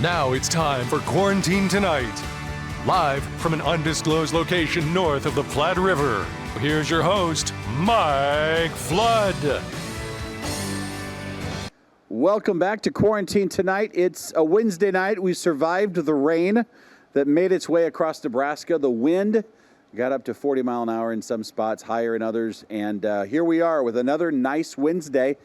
Now it's time for Quarantine Tonight. Live from an undisclosed location north of the Platte River, here's your host, Mike Flood. Welcome back to Quarantine Tonight. It's a Wednesday night. We survived the rain that made its way across Nebraska. The wind got up to 40 mile an hour in some spots, higher in others. And here we are with another nice Wednesday.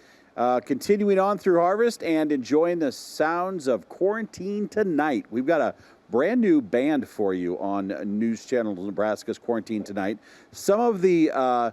Continuing on through harvest and enjoying the sounds of Quarantine Tonight. We've got a brand new band for you on News Channel Nebraska's Quarantine Tonight. Some of the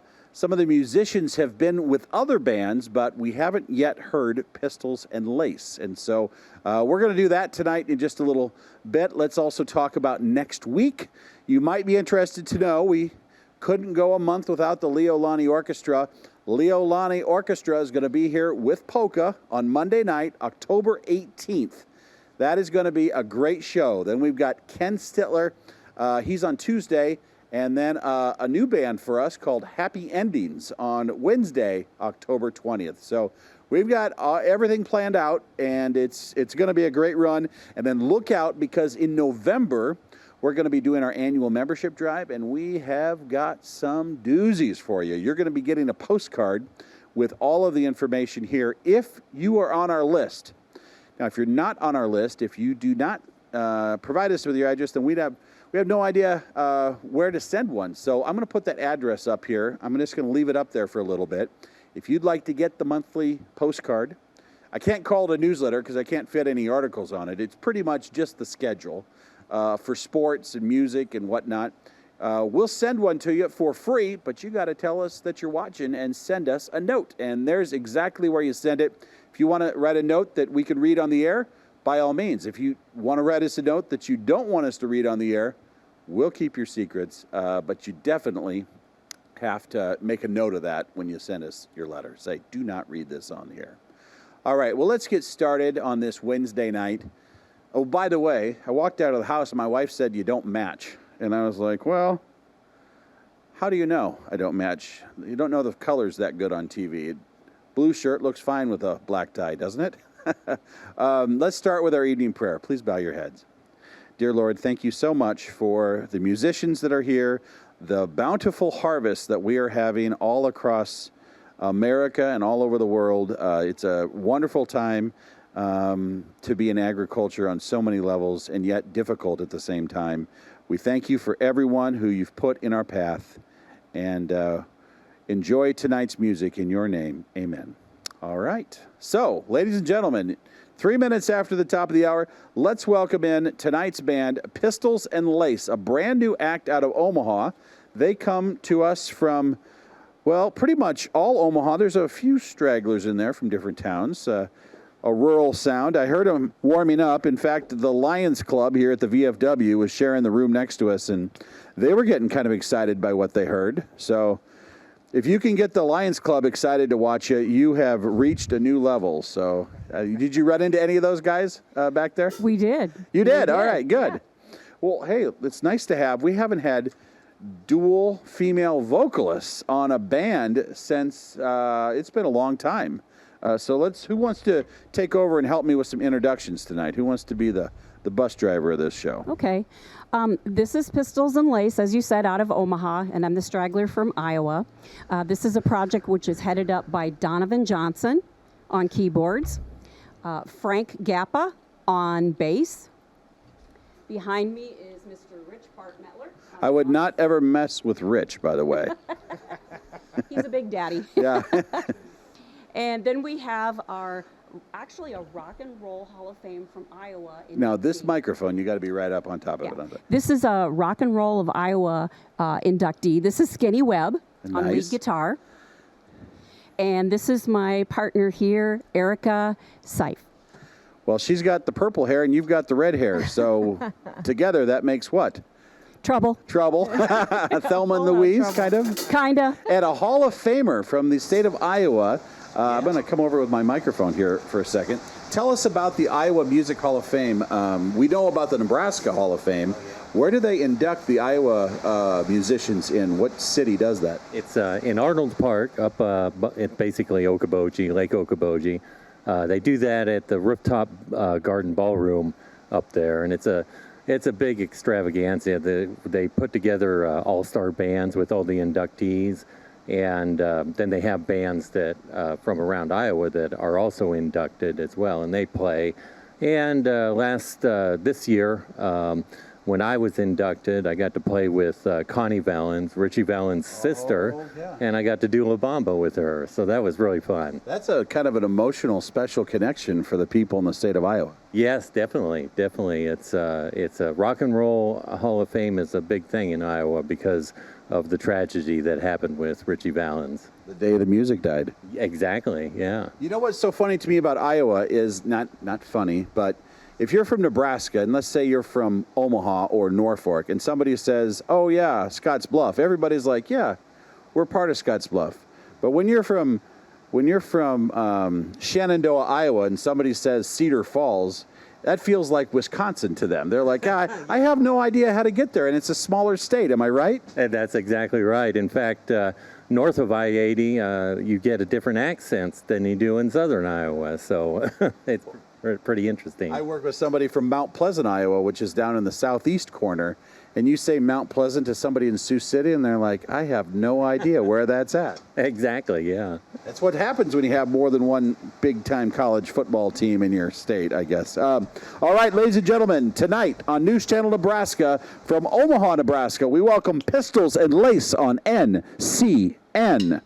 musicians have been with other bands, but we haven't yet heard Pistols and Lace. And so we're going to do that tonight in just a little bit. Let's also talk about next week. You might be interested to know we couldn't go a month without the Leo Lonnie Orchestra. Leo Lonnie Orchestra is going to be here with polka on Monday night, October 18th. That is going to be a great show. Then we've got Ken Stittler. He's on Tuesday. And then a new band for us called Happy Endings on Wednesday, October 20th. So we've got everything planned out, and it's going to be a great run. And then look out, because in November, we're going to be doing our annual membership drive, and we have got some doozies for you. You're going to be getting a postcard with all of the information here if you are on our list. Now, if you're not on our list, if you do not provide us with your address, then we have no idea where to send one. So I'm going to put that address up here. I'm just going to leave it up there for a little bit. If you'd like to get the monthly postcard, I can't call it a newsletter because I can't fit any articles on it. It's pretty much just the schedule for sports and music and whatnot. We'll send one to you for free, but you got to tell us that you're watching and send us a note. And there's exactly where you send it. If you want to write a note that we can read on the air, by all means. If you want to write us a note that you don't want us to read on the air, we'll keep your secrets, but you definitely have to make a note of that when you send us your letter. Say, do not read this on the air. All right, well, let's get started on this Wednesday night. Oh, by the way, I walked out of the house and my wife said, you don't match. And I was like, well, how do you know I don't match? You don't know the colors that good on TV. Blue shirt looks fine with a black tie, doesn't it? Let's start with our evening prayer. Please bow your heads. Dear Lord, thank you so much for the musicians that are here, the bountiful harvest that we are having all across America and all over the world. It's a wonderful time to be in agriculture on so many levels, and yet difficult at the same time. We thank you for everyone who you've put in our path, and enjoy tonight's music in your name. Amen. All right. So, ladies and gentlemen, 3 minutes after the top of the hour, let's welcome in tonight's band, Pistols and Lace, a brand new act out of Omaha. They come to us from, well, pretty much all Omaha. There's a few stragglers in there from different towns, a rural sound. I heard them warming up. In fact, the Lions Club here at the VFW was sharing the room next to us, and they were getting kind of excited by what they heard. So if you can get the Lions Club excited to watch you, you have reached a new level. So did you run into any of those guys back there? We did. You did? All right, good. Yeah. Well, hey, it's nice to have. We haven't had dual female vocalists on a band since it's been a long time. So who wants to take over and help me with some introductions tonight? Who wants to be the bus driver of this show? Okay. This is Pistols and Lace, as you said, out of Omaha, and I'm the straggler from Iowa. This is a project which is headed up by Donovan Johnson on keyboards, Frank Gappa on bass. Behind me is Mr. Rich Parkmettler. I would not ever mess with Rich, by the way. He's a big daddy. Yeah. And then we have actually a Rock and Roll Hall of Fame from Iowa. Now, this microphone, you got to be right up on top of it. This is a Rock and Roll of Iowa inductee. This is Skinny Webb on lead guitar. And this is my partner here, Erica Seif. Well, she's got the purple hair and you've got the red hair. So together, that makes what? Trouble. Thelma and Louise, kind of? Kind of. And a Hall of Famer from the state of Iowa. I'm going to come over with my microphone here for a second. Tell us about the Iowa Music Hall of Fame. We know about the Nebraska Hall of Fame. Where do they induct the Iowa musicians in? What city does that? It's in Arnold Park, up at basically Okoboji, Lake Okoboji. They do that at the Rooftop Garden Ballroom up there, and it's a big extravaganza. They put together all-star bands with all the inductees, and then they have bands that from around Iowa that are also inducted as well, and they play. And this year, when I was inducted, I got to play with Connie Valens, Richie Valens' sister, and I got to do La Bamba with her. So that was really fun. That's a kind of an emotional, special connection for the people in the state of Iowa. Yes, definitely. It's a Rock and Roll Hall of Fame is a big thing in Iowa because of the tragedy that happened with Richie Valens. The day the music died. Exactly, yeah. You know what's so funny to me about Iowa is not funny, but if you're from Nebraska, and let's say you're from Omaha or Norfolk, and somebody says, oh yeah, Scotts Bluff, everybody's like, yeah, we're part of Scotts Bluff. But when you're from Shenandoah, Iowa, and somebody says Cedar Falls, that feels like Wisconsin to them. They're like, I have no idea how to get there, and it's a smaller state. Am I right? And that's exactly right. In fact, north of I-80, you get a different accent than you do in southern Iowa. So it's pretty interesting. I work with somebody from Mount Pleasant, Iowa, which is down in the southeast corner, and you say Mount Pleasant to somebody in Sioux City, and they're like, I have no idea where that's at. Exactly, yeah. That's what happens when you have more than one big-time college football team in your state, I guess. All right, ladies and gentlemen, tonight on News Channel Nebraska, from Omaha, Nebraska, we welcome Pistols and Lace on NCN.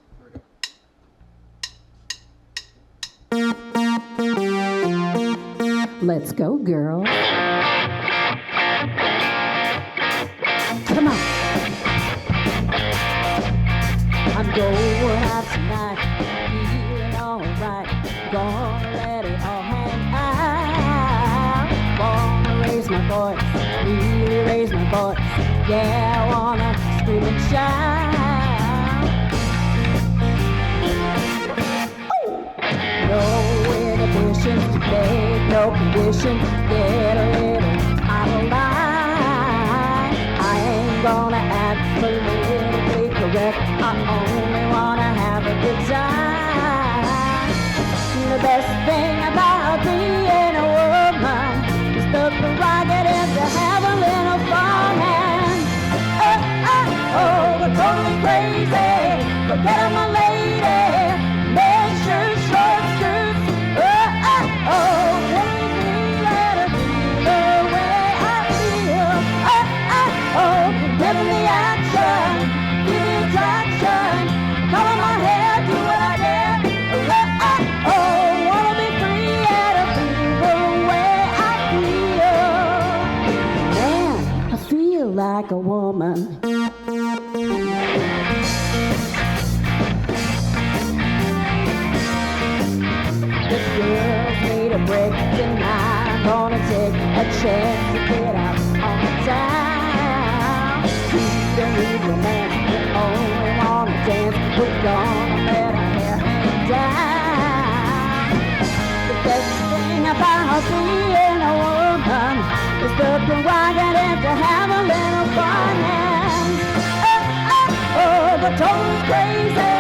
Let's go, girl. Come on. I'm going out tonight, feeling alright. Gonna let it all hang out. Wanna raise my voice, really raise my voice. Yeah, I wanna scream and shout. No inhibitions to make no conditions. Get a little out of line. I ain't gonna act politically correct. I only wanna have a good time. The best thing about being a woman is the prerogative to have a little fun. And we're totally crazy. Forget I'm a lady. Men shirts, short skirts. Let her feel the way I feel. Give me the action, give me attraction. Color my hair, do what I dare. Wanna be free and feel the way I feel. Man, I feel like a woman. The girls need a break tonight. I'm gonna take a chance to get out on the town. We don't need romance, we only wanna dance. We're gonna let our hair hang down. The best thing about being a woman is the prerogative to have a little fun. And we're totally crazy.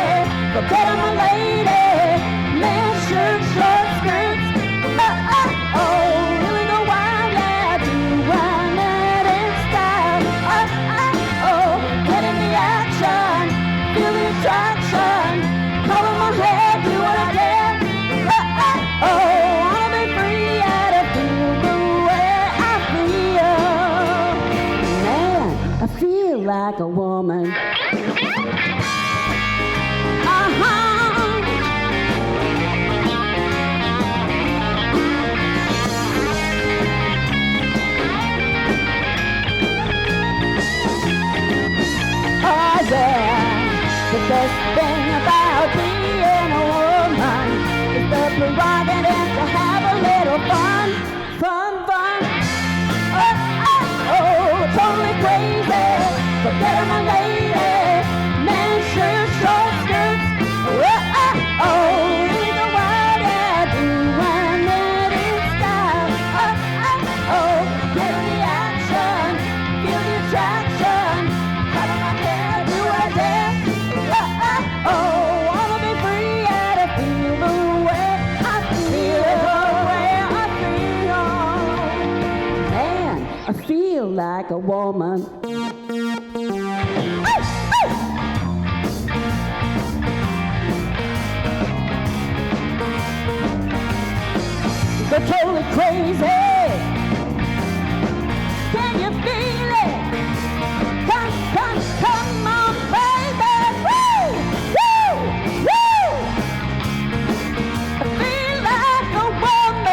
Forget I'm a lady. Men shirts, short skirts. Really go wild, yeah. Do run it in style. Get in the action, feel the attraction. Color my hair, do what I dare. Wanna be free and I feel the way I feel. Man, I feel like a woman. The best thing about being a woman is the prerogative to have a little fun. Totally crazy. Forget I'm a lady. Man like a woman. They're totally crazy. Can you feel it? Come on, baby. Woo! Woo! Woo! I feel like a woman.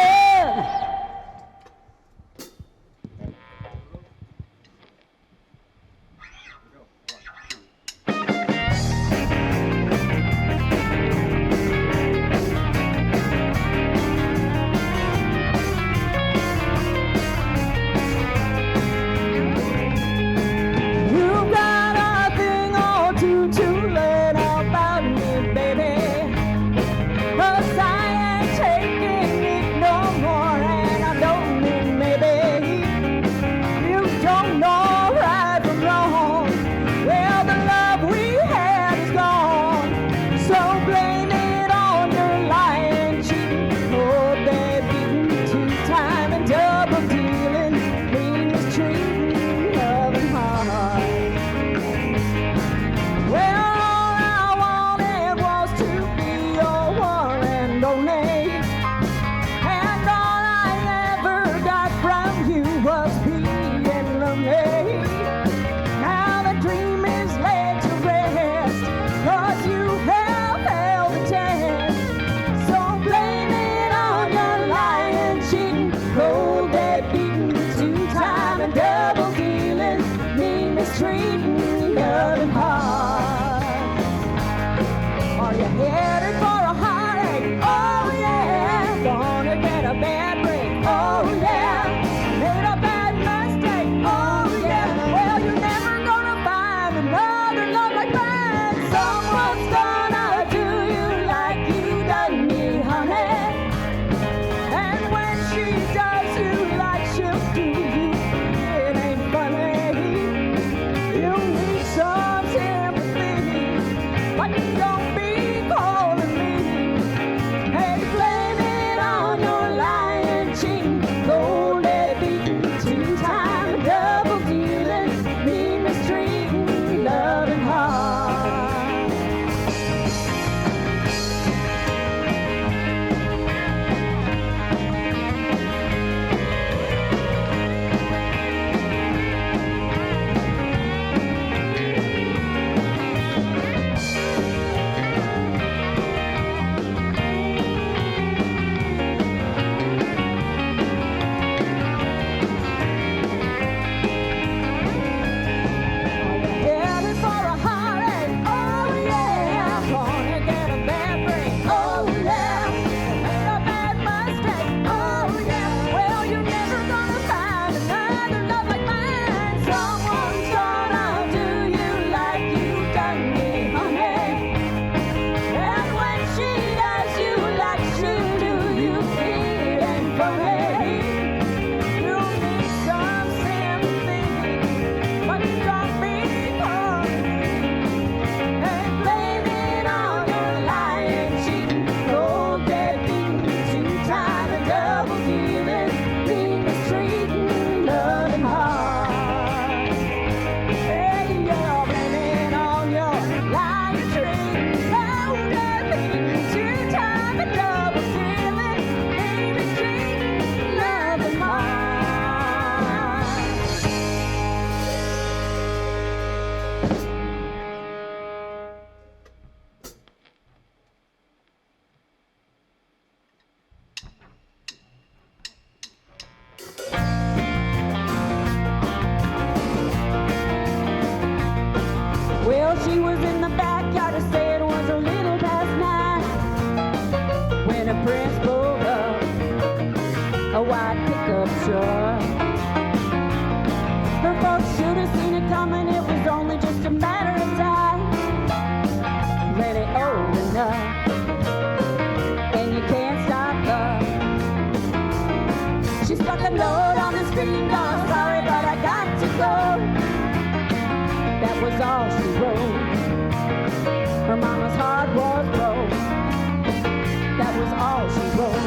She was in the backyard, I said it was a little past 9 when a prince pulled up a white pickup truck. Her folks should have seen it coming, it was only just a matter of time. Then it opened up, and you can't stop love. She stuck a note on the screen, oh, sorry, but I got to go. That was all she wrote. Her mama's heart was broke. That was all she wrote.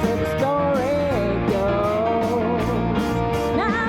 So the story goes. Now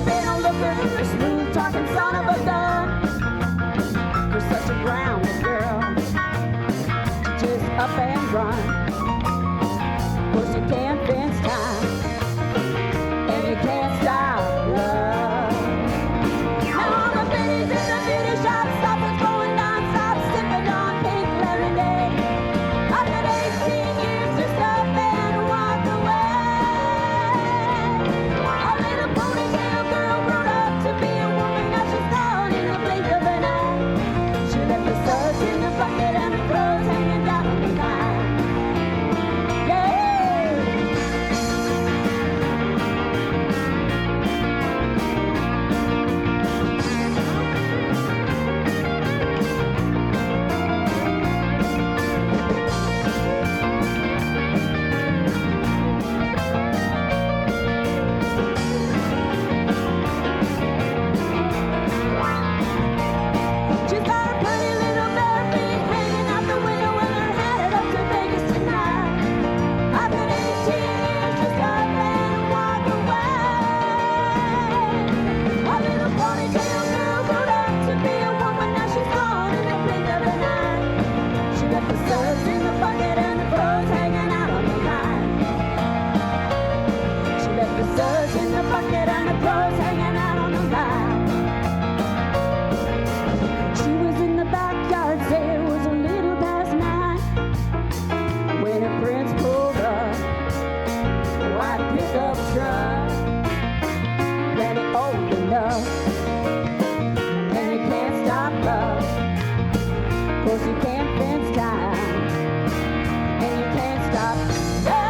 been a looker, smooth talking son of a gun. You're such a grounded girl, just up and run. Of course you can't fence time, and you can't stop love. Now all the biddies in the beauty shop, stop us going non-stop, sipping on pink lemonade. After 18 years, just up and walk away. A little ponytail girl grown up to be a woman, now she's gone in the blink of an eye. She left the suds in the bucket and the clothes hanging down on the line. Yeah. She's got her pretty little bare feet hanging out the window and her headed up to Vegas tonight. After 18 years, just up and walk away. A little ponytail girl grew up to be a woman, now she's gone in the blink of an eye. She left the suds in the bucket and the clothes hanging out on the line. She left the suds in the bucket and the clothes hanging out on the line. She was in the backyard, say it was a little past 9 when her prince pulled up a white pickup truck. Then he opened up, and you can't stop love. 'Cause you can't fence time, and you can't stop love.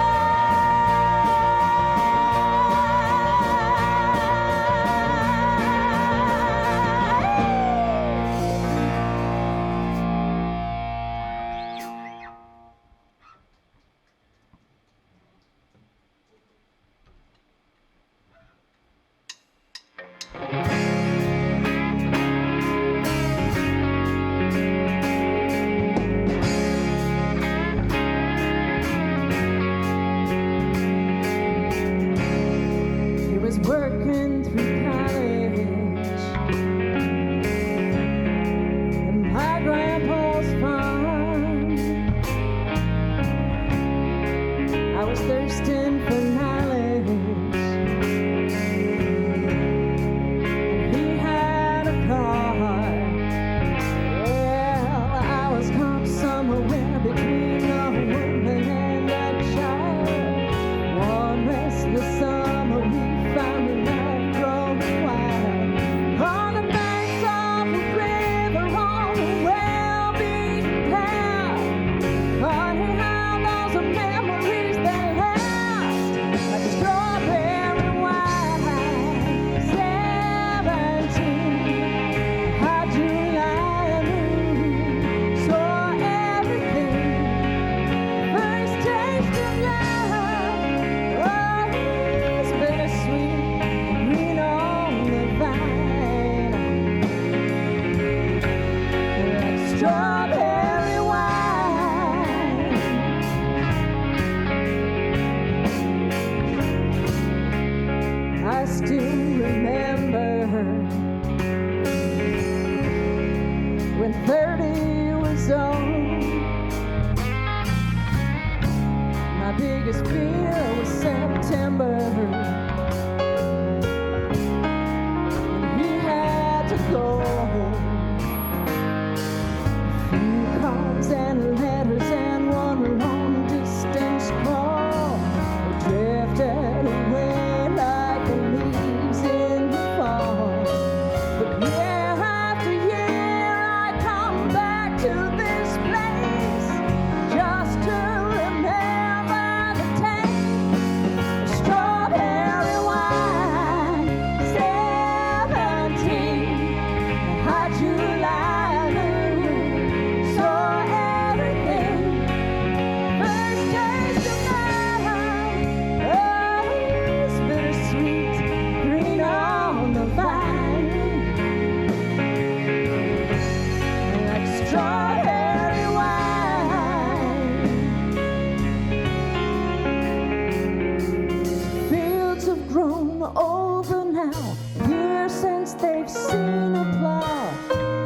I've seen a plow.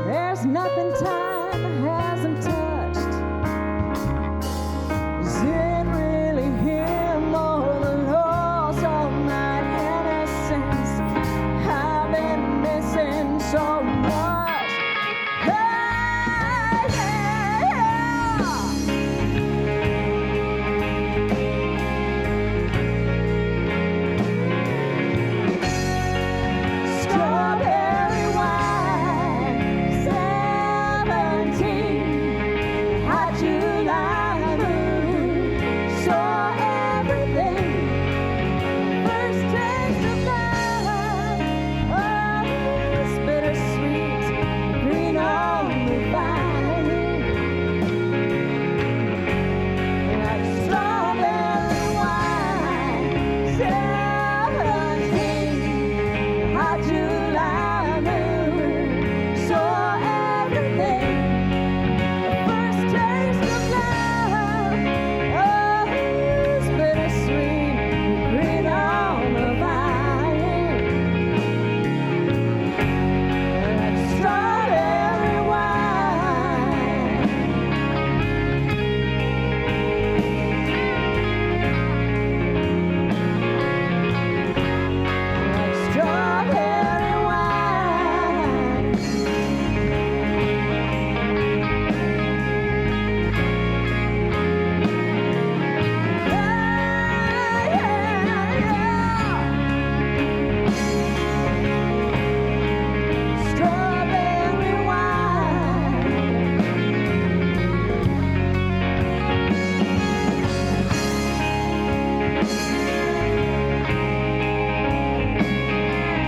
There's nothing time hasn't touched. Is it really him or the loss of my innocence? I've been missing so much. Hey, yeah. Strawberry wine, 17, hot July moon, saw everything. First taste of love, oh, it's bittersweet, green on the vine. Like strawberry wine, 17, hot July moon, saw everything. First taste of love, oh, it's bittersweet, green on the vine. Like strawberry wine. Like strawberry wine. Yeah, yeah. Strawberry wine. Oh,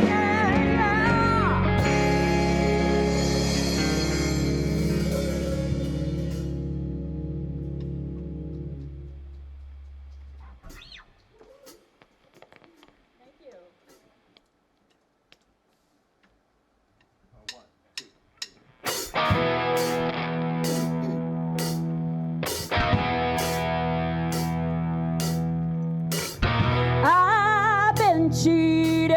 yeah, yeah. I've been cheated,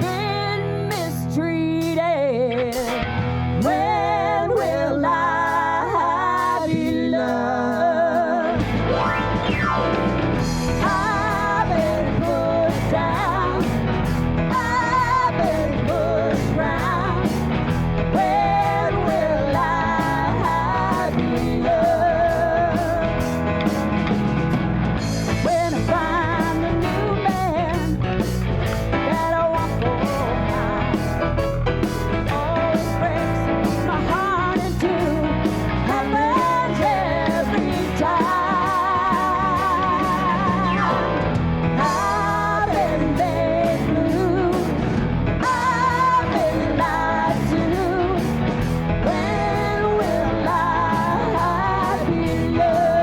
been mistreated. When will I be loved? I've been pushed down, I've been pushed round. When will I be loved? When I find a new man that I want for mine, always breaks my heart in two, happens every time. I've been made blue, I've been lied to. When will I be loved?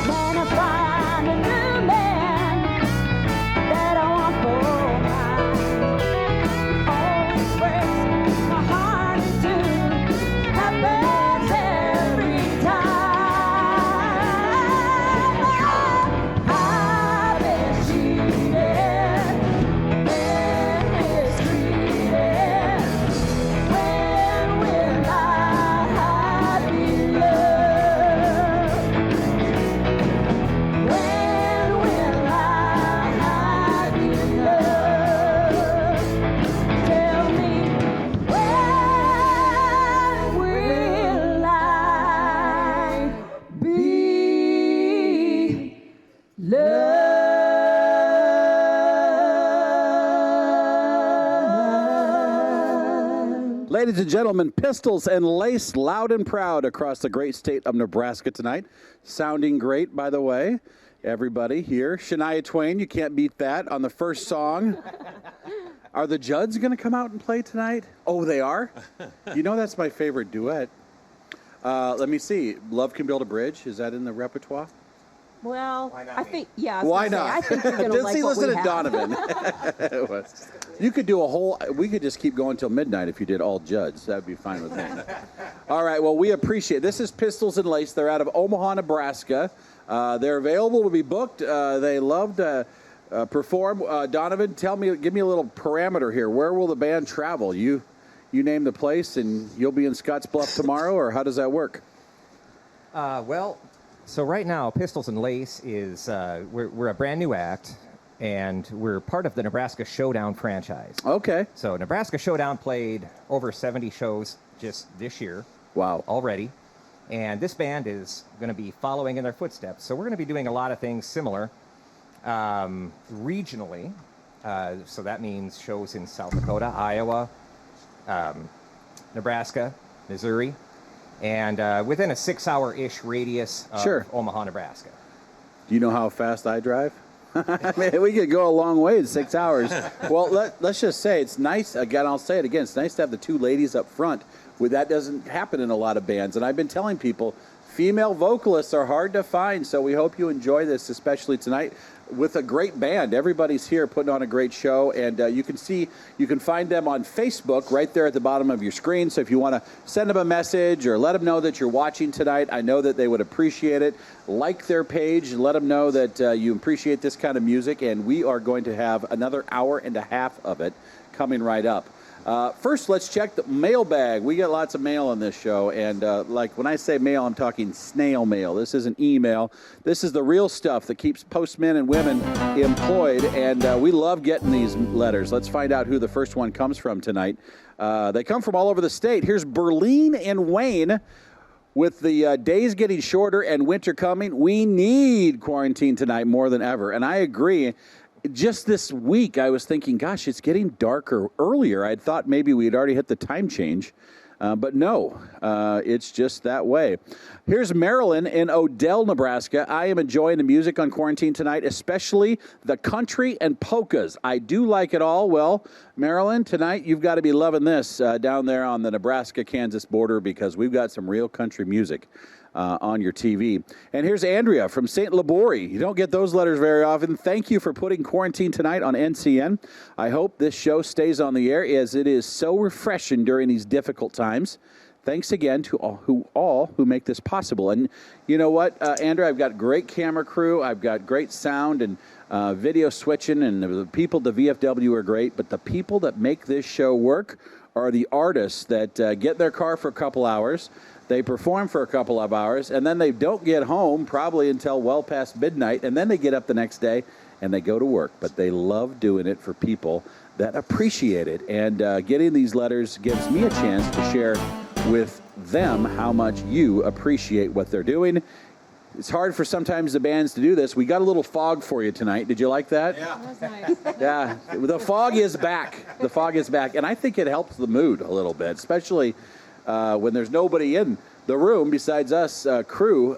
When I find a new man that I want for mine, always breaks my heart in two, happens every time. I've been cheated, been mistreated. When will I be loved? When will I be loved? Tell me, when will I be loved? Ladies and gentlemen, Pistols and Lace, loud and proud across the great state of Nebraska tonight. Sounding great, by the way. Everybody here. Shania Twain, you can't beat that on the first song. Are the Judds going to come out and play tonight? Oh, they are? You know that's my favorite duet. Let me see. Love Can Build a Bridge. Is that in the repertoire? Well, I think, yeah. Why not? I think you're going to Does like he what listen we to have. Donovan? You could do we could just keep going till midnight if you did all Judds. That would be fine with me. All right, well, we appreciate it. This is Pistols and Lace. They're out of Omaha, Nebraska. They're available to be booked. They love to perform. Donovan, give me a little parameter here. Where will the band travel? You name the place, and you'll be in Scottsbluff tomorrow, or how does that work? Well, so right now, Pistols and Lace is we're a brand new act, and we're part of the Nebraska Showdown franchise. Okay. So Nebraska Showdown played over 70 shows just this year. Wow. Already. And this band is going to be following in their footsteps. So we're going to be doing a lot of things similar regionally. So that means shows in South Dakota, Iowa, Nebraska, Missouri, and within a 6-hour-ish radius of Omaha, Nebraska. Do you know how fast I drive? I mean, we could go a long way in 6 hours. Well, let's just say it's nice. Again, I'll say it again. It's nice to have the two ladies up front. That doesn't happen in a lot of bands. And I've been telling people, female vocalists are hard to find. So we hope you enjoy this, especially tonight, with a great band. Everybody's here putting on a great show. And you can find them on Facebook right there at the bottom of your screen. So if you want to send them a message or let them know that you're watching tonight, I know that they would appreciate it. Like their page and let them know that you appreciate this kind of music. And we are going to have another hour and a half of it coming right up. First, let's check the mailbag. We get lots of mail on this show, and like when I say mail, I'm talking snail mail. This isn't email. This is the real stuff that keeps postmen and women employed, and we love getting these letters. Let's find out who the first one comes from tonight. They come from all over the state. Here's Berlin and Wayne. With the days getting shorter and winter coming, we need quarantine tonight more than ever, and I agree. Just this week, I was thinking, gosh, it's getting darker earlier. I thought maybe we'd already hit the time change, but no, it's just that way. Here's Marilyn in Odell, Nebraska. I am enjoying the music on quarantine tonight, especially the country and polkas. I do like it all. Well, Marilyn, tonight you've got to be loving this down there on the Nebraska-Kansas border because we've got some real country music on your TV. And here's Andrea from St. Laborie. You don't get those letters very often. Thank you for putting Quarantine Tonight on NCN. I hope this show stays on the air as it is so refreshing during these difficult times. Thanks again to all who make this possible. And you know what, Andrea, I've got great camera crew. I've got great sound and video switching, and the people at the VFW are great. But the people that make this show work are the artists that get in their car for a couple hours. They perform for a couple of hours, and then they don't get home probably until well past midnight, and then they get up the next day and they go to work. But they love doing it for people that appreciate it. And getting these letters gives me a chance to share with them how much you appreciate what they're doing. It's hard for sometimes the bands to do this. We got a little fog for you tonight. Did you like that? Yeah. That was nice. Yeah, the fog is back. The fog is back. And I think it helps the mood a little bit, especially when there's nobody in the room besides us crew.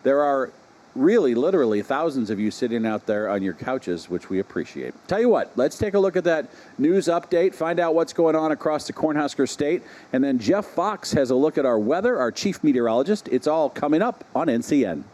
There are really, literally thousands of you sitting out there on your couches, which we appreciate. Tell you what, let's take a look at that news update, find out what's going on across the Cornhusker State, and then Jeff Fox has a look at our weather, our chief meteorologist. It's all coming up on NCN.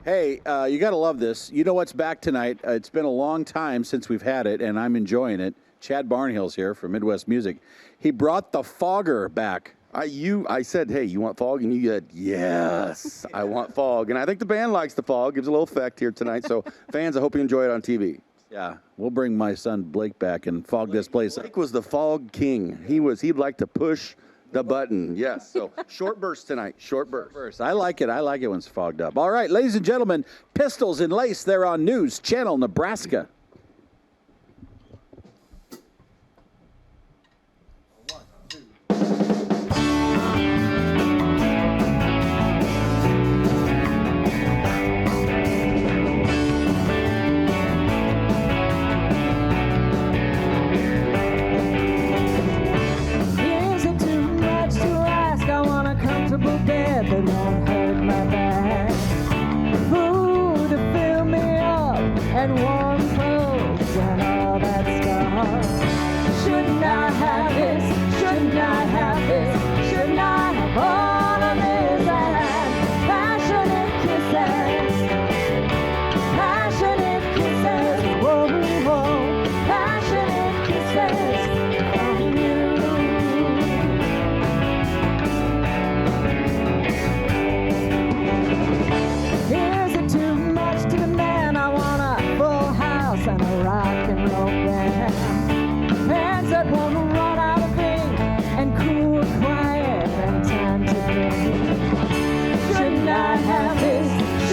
Hey, you got to love this. You know what's back tonight? It's been a long time since we've had it, and I'm enjoying it. Chad Barnhill's here from Midwest Music. He brought the fogger back. I said, hey, you want fog? And you said, yes, I want fog. And I think the band likes the fog. Gives a little effect here tonight. So fans, I hope you enjoy it on TV. Yeah, we'll bring my son Blake back and fog this place up. Blake was the fog king. He'd like to push the button. Yes. So short burst tonight. Short burst. I like it. I like it when it's fogged up. All right, ladies and gentlemen, Pistols and Lace, they're on News Channel Nebraska. Is it too much to ask? I want a comfortable bed that won't hurt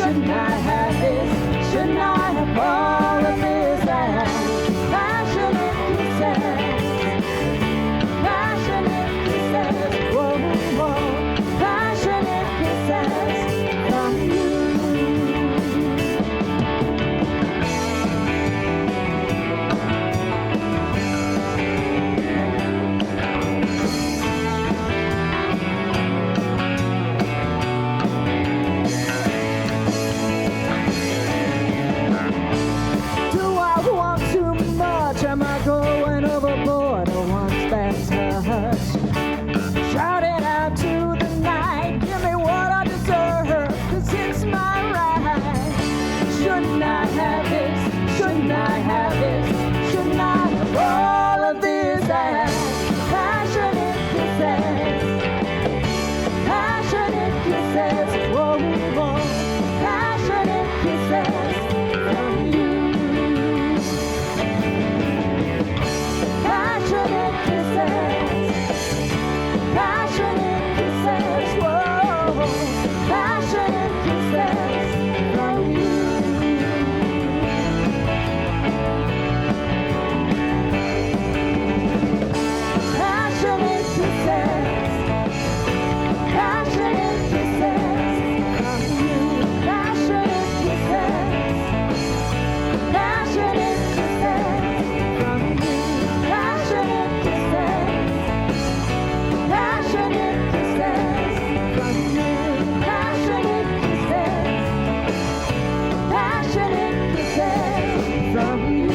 Shouldn't I have this? Shouldn't I have all of this? And passionate kisses, passionate kisses, whoa, whoa, passionate kisses from you. Am I going overboard or wants that touch? Shout it out to the night, give me what I deserve, 'cause it's my right. Shouldn't I have this? Shouldn't I have this? Shouldn't I have all of this? And passionate kisses, whoa, whoa, passionate kisses from you. Passionate kisses, whoa, passionate kisses from you. Passionate kisses, passionate kisses from you. Passionate kisses, passionate kisses from you. Passionate kisses, passionate kisses from you. Passionate kisses from you.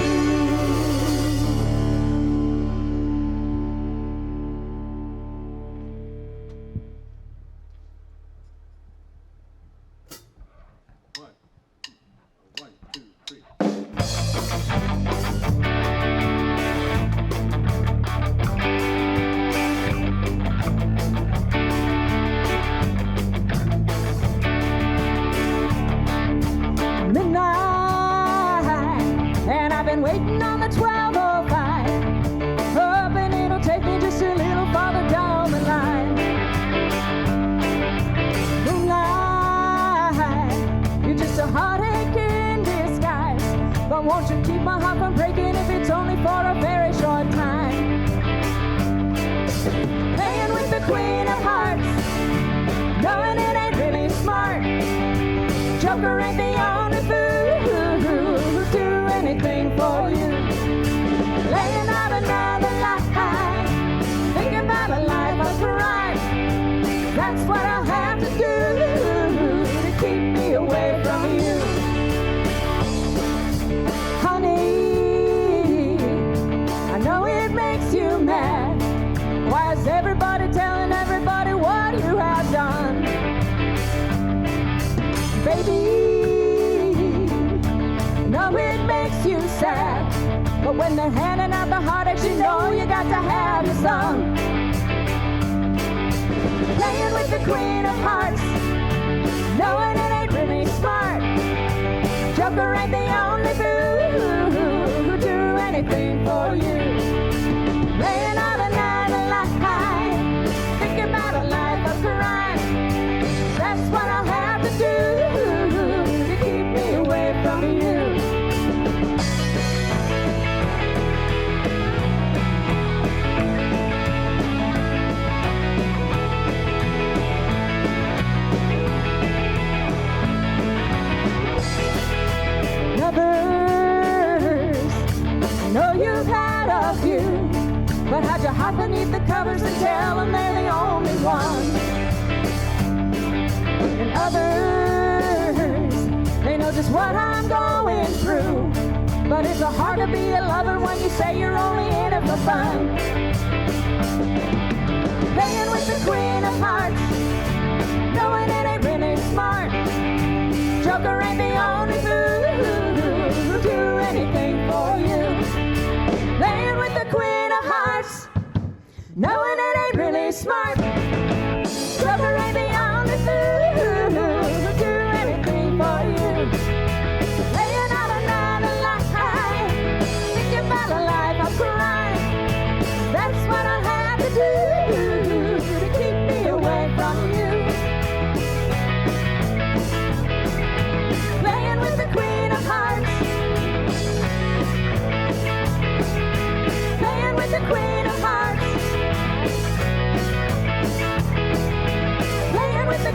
And I've been waiting on the 12:05, hoping it'll take me just a little farther down the line. Moonlight, you're just a heartache in disguise, but won't you keep my heart from breaking if it's only for a very short time? Playing with the Queen of Hearts, knowing it ain't really smart. Joker ain't the only fool who'll do anything for you. Laying out another lie, thinking about a life of crime. That's what I'll have to do to keep me away from you. Honey, I know it makes you mad. Why is everybody telling everybody what you have done? Baby, no, it makes you sad, but when they're handing out the heartaches, you know you got to have your some. Playing with the Queen of Hearts, knowing it ain't really smart. Joker ain't the only fool who'll do anything for you. Laying out another lie, thinking about a life of crime. That's what I'll have to do to keep me away from you. Others, I know you've had a few, but hide your heart beneath the covers and tell them they're the only one. And others, they know just what I'm going through, but it's so hard to be a lover when you say you're only in it for fun. Playing with the Queen of Hearts, knowing it ain't really smart. Joker ain't the only fool who'll do anything for you. Playing with the Queen of Hearts, knowing it ain't really smart. Joker ain't the only fool who'll do anything for you. Laying out another lie, thinking about a life of crime. That's what I have to do to keep me away from you.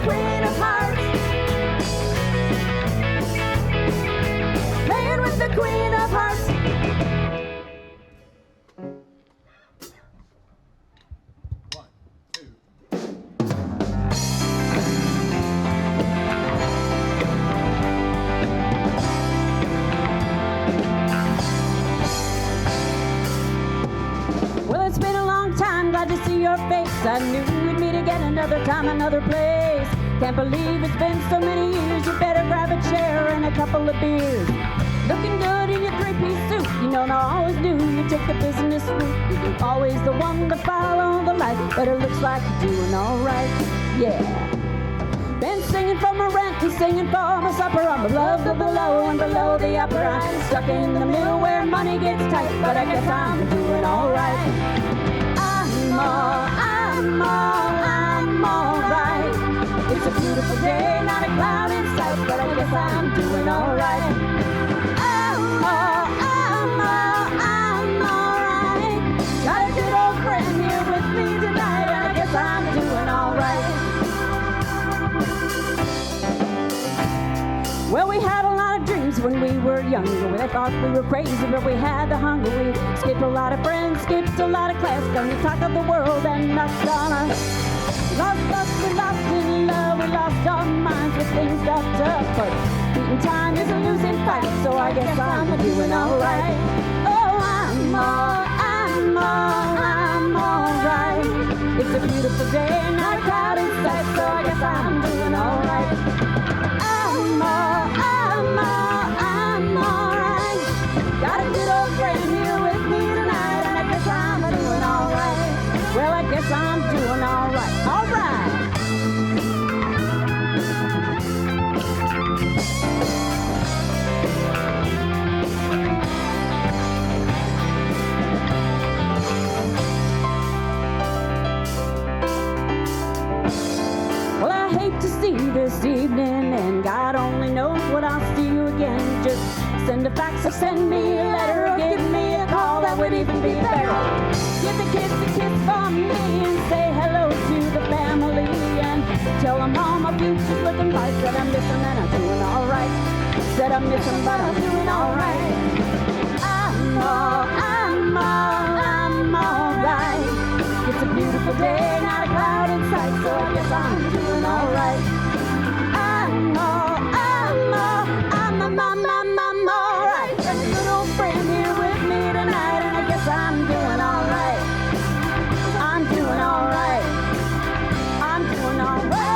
queen of hearts. Playing with the queen of hearts. Well, it's been a long time, glad to see your face. I knew we'd meet again another time, another place. Can't believe it's been so many years. You better grab a chair and a couple of beers. Looking good in your three-piece suit. You know, I always knew you'd take the business route. You're always the one to follow the light, but it looks like you're doing all right. Yeah. Been singing for my rent and singing for my supper. I'm above the below and below the upper. I'm stuck in the middle where money gets tight, but I guess I'm doing all right. I'm all right. It's a beautiful day, not a cloud in sight, but I guess I'm doing all right. I'm all right. Got a good old friend here with me tonight, and I guess I'm doing all right. Well, we had a lot of dreams when we were younger. We thought we were crazy, but we had the hunger. We skipped a lot of friends, skipped a lot of class, gonna talk of the world and knocked on us. Lost us, we lost in love, we lost our minds when things got tough. But beating time is a losing fight, so I guess I'm doing all right. Oh, I'm all right. It's a beautiful day, not a cloud in sight, so I guess I'm doing all right. I'm all right. Got a good old friend here with me tonight, and I guess I'm doing all right. Well, I guess I'm doing all right. All right. Well, I hate to see this evening, and God only knows what I'll see you again. Just send a fax or send me a letter or give me a call, that would even be better. Give the kids a kiss for me and say hello to the family and tell them all my future's looking bright. Said I'm missing and I'm doing all right. Said I'm missing but I'm doing all right. I'm all right. It's a beautiful day, not a cloud in sight, so I guess I'm doing all right. I'm all right. Got a good old friend here with me tonight, and I guess I'm doing all right. I'm doing all right. I'm doing all right.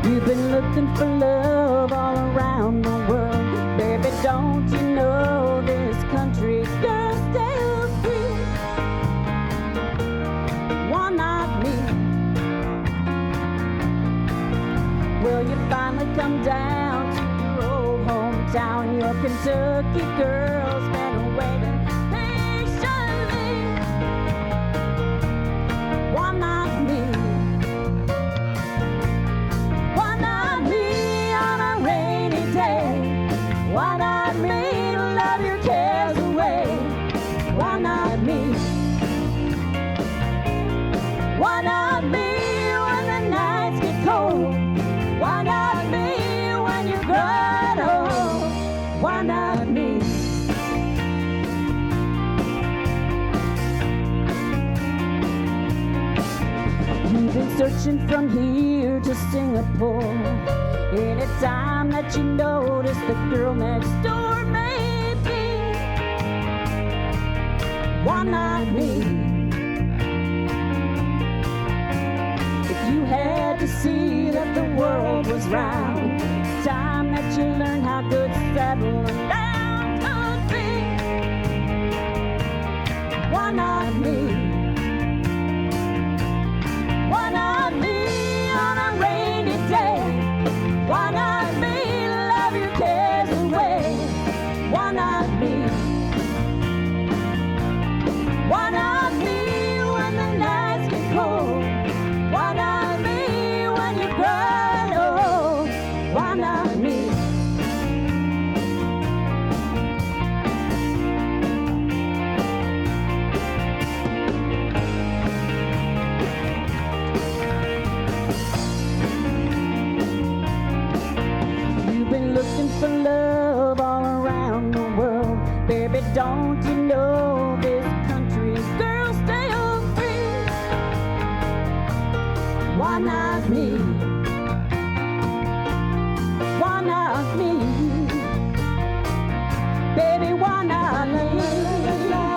You've been looking for love all around the world. Baby, don't you know this country girl still free? Why not me? Will you finally come down to your old hometown? Your Kentucky girl's been waiting patiently. Why not me? Why not me on a rainy day? Why not me to love your cares away? Why not me? Why not me when the nights get cold? Why not me when you're growing old? Why not me? You've been searching from here to Singapore. Anytime that you notice the girl next door, maybe. Why not me? If you had that the world was round. Time that you learned how good settling down could be. Why not me? Why not me on a rainy day? Why not me love your cares away? Why not me? Why not me when the nights get cold? Why not me when you cry old? Why not me? You've been looking for love all around the world. Baby, don't you know this country's girls stay free? Why not me? Why not me? Baby, why not me? La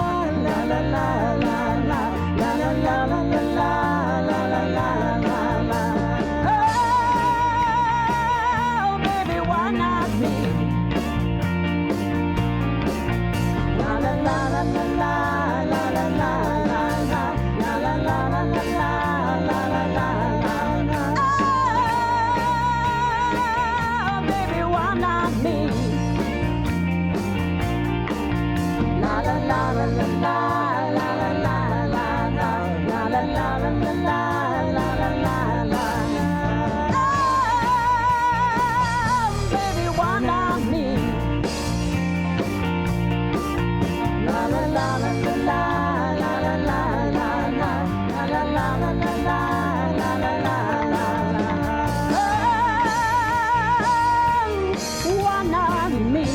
la la la la la la la la la la la la la la la. Oh, baby, why not me? La la la la la la la la la la la la la la la la. Oh, baby, why not me? La la la la la la la la la la la la la la la la la la. Oh, baby, why not me? La la la la la la la la la la la la la la la la. Oh, why not me?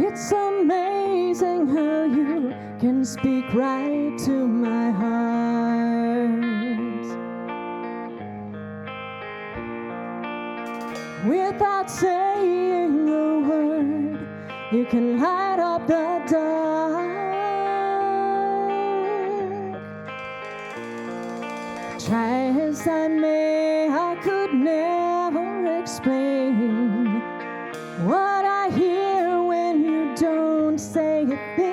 It's amazing how you can speak right to my heart. Without saying a word, you can light up the dark. Try as I may, I could never explain what I hear when you don't say a thing.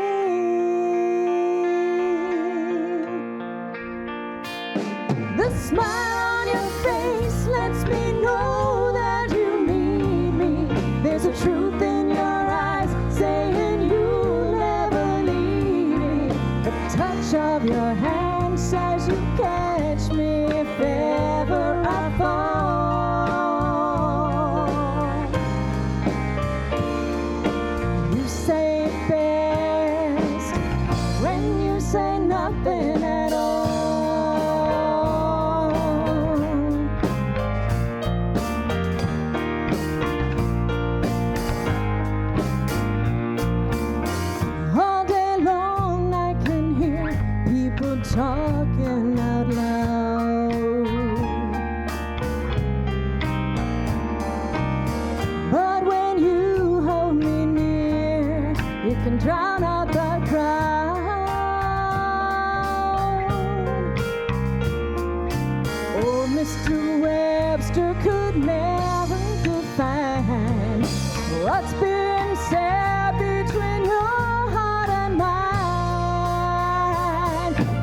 The smile on your face lets me know that you need me. There's a truth in your eyes saying you'll never leave me. The touch of your hand says you catch me if ever I fall. You say it best when you say nothing at all. All day long I can hear people talking out loud. But when you hold me near, you can drown out the crowd. Oh, Mr. Webster could never define what's being said between your heart and mine.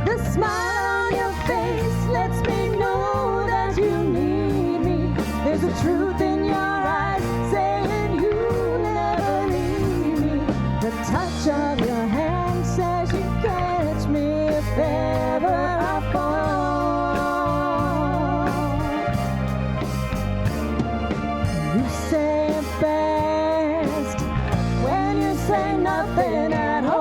The smile on your face lets me know that you need me. There's a truth in your eyes saying you'll never leave me. The touch of your hand says you catch me if ever I fall. You say it best when you say nothing at all.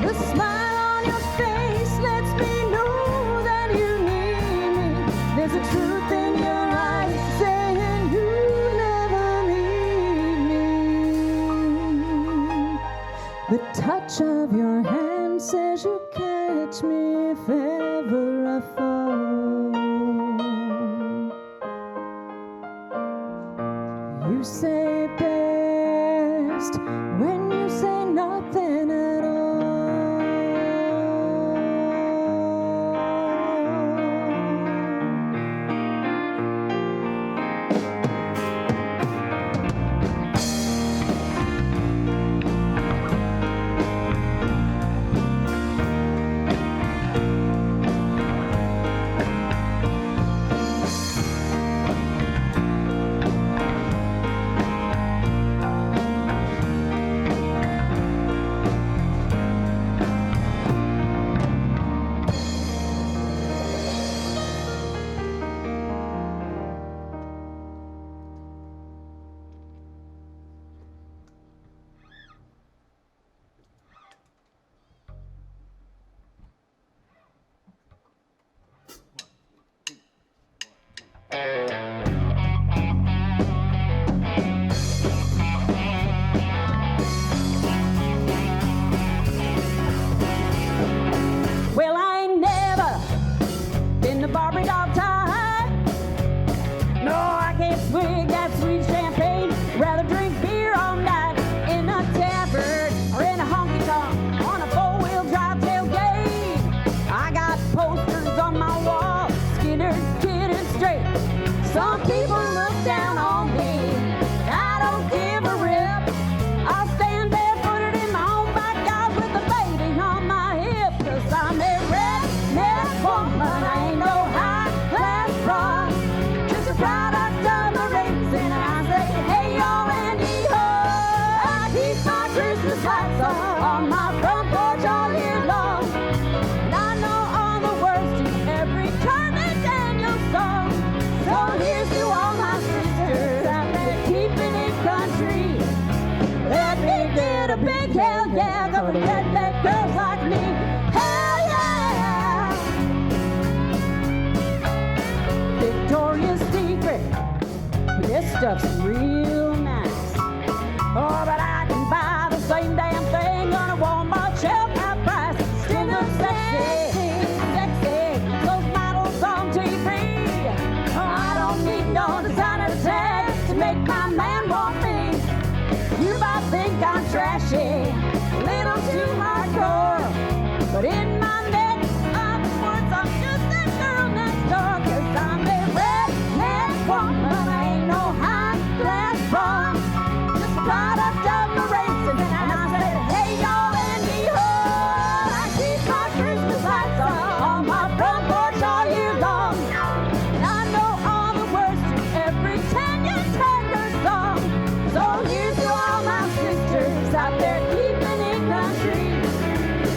The smile on your face lets me know that you need me. There's a truth in your eyes saying you'll never leave me. The touch of your hand says you catch me if ever I fall. You say best when you say nothing at all. Well, I ain't never been to Barbary Dog time. No, I can't swig that sweet champagne. Rather drink beer all night in a tavern or in a honky tonk on a four-wheel drive tailgate. I got posters on my wall, Skinner, Kid, and Straight. Some people look down on me. I don't give a rip. I'll stand barefooted in my own backyard with a baby on my hip. 'Cause I'm a redneck woman. I ain't no high-class broad. Just a product of the raising. And I say, hey, y'all, and yee-ho. I keep my Christmas lights on my front porch all year long. And I know all the words to every Charlie Daniels song. So here's to all hell yeah, the redneck girls like me. Hell yeah! Victoria's Secret, this stuff's real nice. Oh, but I can buy the same damn thing on a Walmart shelf half price. Still looks sexy, sexy. Those models on TV. I don't need no designer tag to make my man want me. You might think I'm trashy, a little too hardcore, but in my neck of the woods, I'm just that girl next door. 'Cause I'm a redneck woman, I ain't no high-class broad. Just a product of my racing, and I said, hey y'all, Andy ho, I keep my Christmas lights on my front porch all year long. And I know all the words to every Tanya Taylor song. So here's to all my sisters out there keeping it country.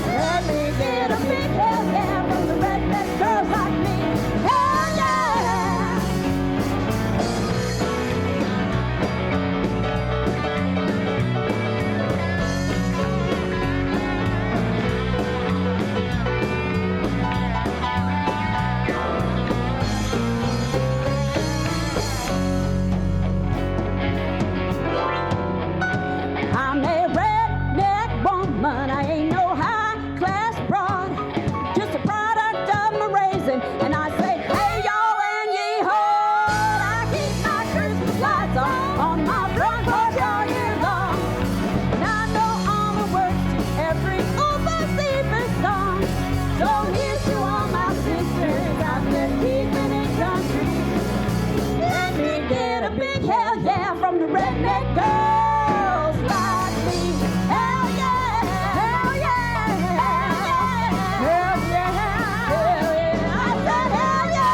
Let me get a big hell yeah from the redneck girls like me. Hell yeah! I'm a redneck woman, I ain't no high-class broad. Just a product of my raising, and I say, hey y'all and ye-ho. I keep my Christmas lights on my front porch all year long. And I know all the words to every overseas song. So here's to all my sisters out there keeping it country. Let me get a big hell yeah from the redneck girls like me. Hell yeah, hell yeah, hell yeah, hell yeah, hell yeah. I said hell yeah.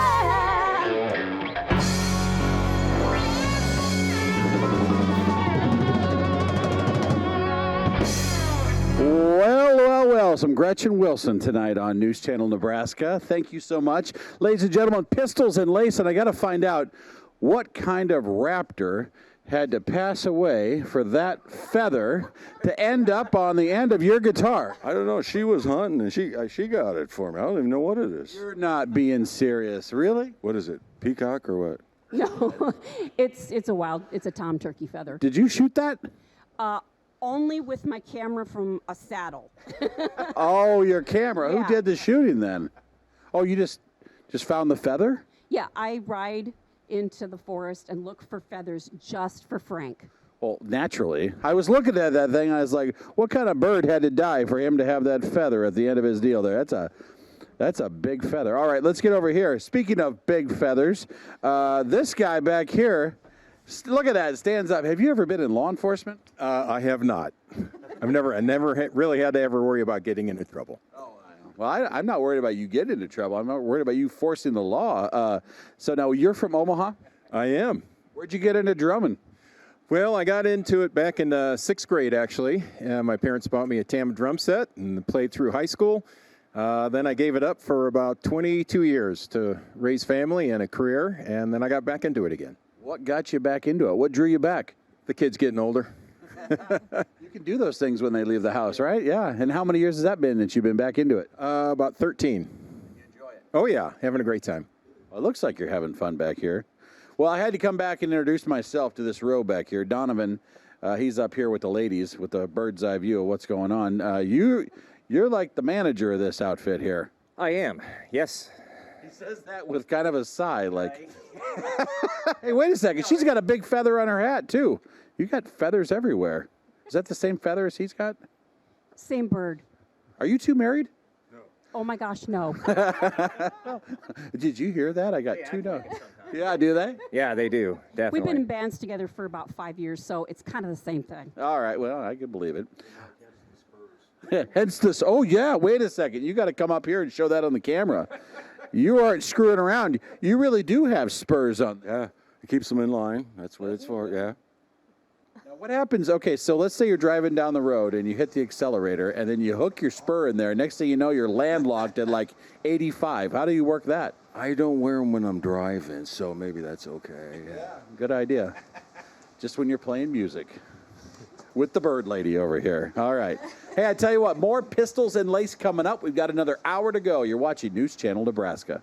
Well, some Gretchen Wilson tonight on News Channel Nebraska. Thank you so much. Ladies and gentlemen, Pistols and Lace, and I got to find out what kind of raptor had to pass away for that feather to end up on the end of your guitar. I don't know. She was hunting, and she got it for me. I don't even know what it is. You're not being serious, really? What is it? Peacock or what? No, it's a tom turkey feather. Did you shoot that? Only with my camera from a saddle. Oh, your camera. Yeah. Who did the shooting then? Oh, you just found the feather? Yeah, I ride into the forest and look for feathers just for Frank. Well, naturally. I was looking at that thing. I was like, what kind of bird had to die for him to have that feather at the end of his deal there? That's a big feather. All right, let's get over here. Speaking of big feathers, this guy back here, look at that, stands up. Have you ever been in law enforcement? I have not. I never really had to ever worry about getting into trouble. Well, I'm not worried about you getting into trouble. I'm not worried about you forcing the law. So now you're from Omaha? I am. Where'd you get into drumming? Well, I got into it back in 6th grade, actually. My parents bought me a Tama drum set and played through high school. Then I gave it up for about 22 years to raise family and a career, and then I got back into it again. What got you back into it? What drew you back? The kids getting older. You can do those things when they leave the house, right? Yeah. And how many years has that been that you've been back into it? About 13. You enjoy it? Oh, yeah. Having a great time. Well, it looks like you're having fun back here. Well, I had to come back and introduce myself to this row back here. Donovan, he's up here with the ladies with the bird's eye view of what's going on. You're like the manager of this outfit here. I am, yes. He says that with kind of a sigh, like, hey, wait a second. She's got a big feather on her hat, too. You got feathers everywhere. Is that the same feather as he's got? Same bird. Are you two married? Oh my gosh, no. Did you hear that? I got two notes. Yeah, do they? Yeah, they do, definitely. We've been in bands together for about 5 years, so it's kind of the same thing. All right, well, I can believe it. Hence this. Oh, yeah, wait a second. You got to come up here and show that on the camera. You aren't screwing around. You really do have spurs on. Yeah, it keeps them in line. That's what it's for, yeah. Now, what happens? Okay, so let's say you're driving down the road and you hit the accelerator and then you hook your spur in there. Next thing you know, you're landlocked at like 85. How do you work that? I don't wear them when I'm driving, so maybe that's okay. Yeah, good idea. Just when you're playing music. with the bird lady over here. All right. Hey, I tell you what, more Pistols and Lace coming up. We've got another hour to go. You're watching News Channel Nebraska.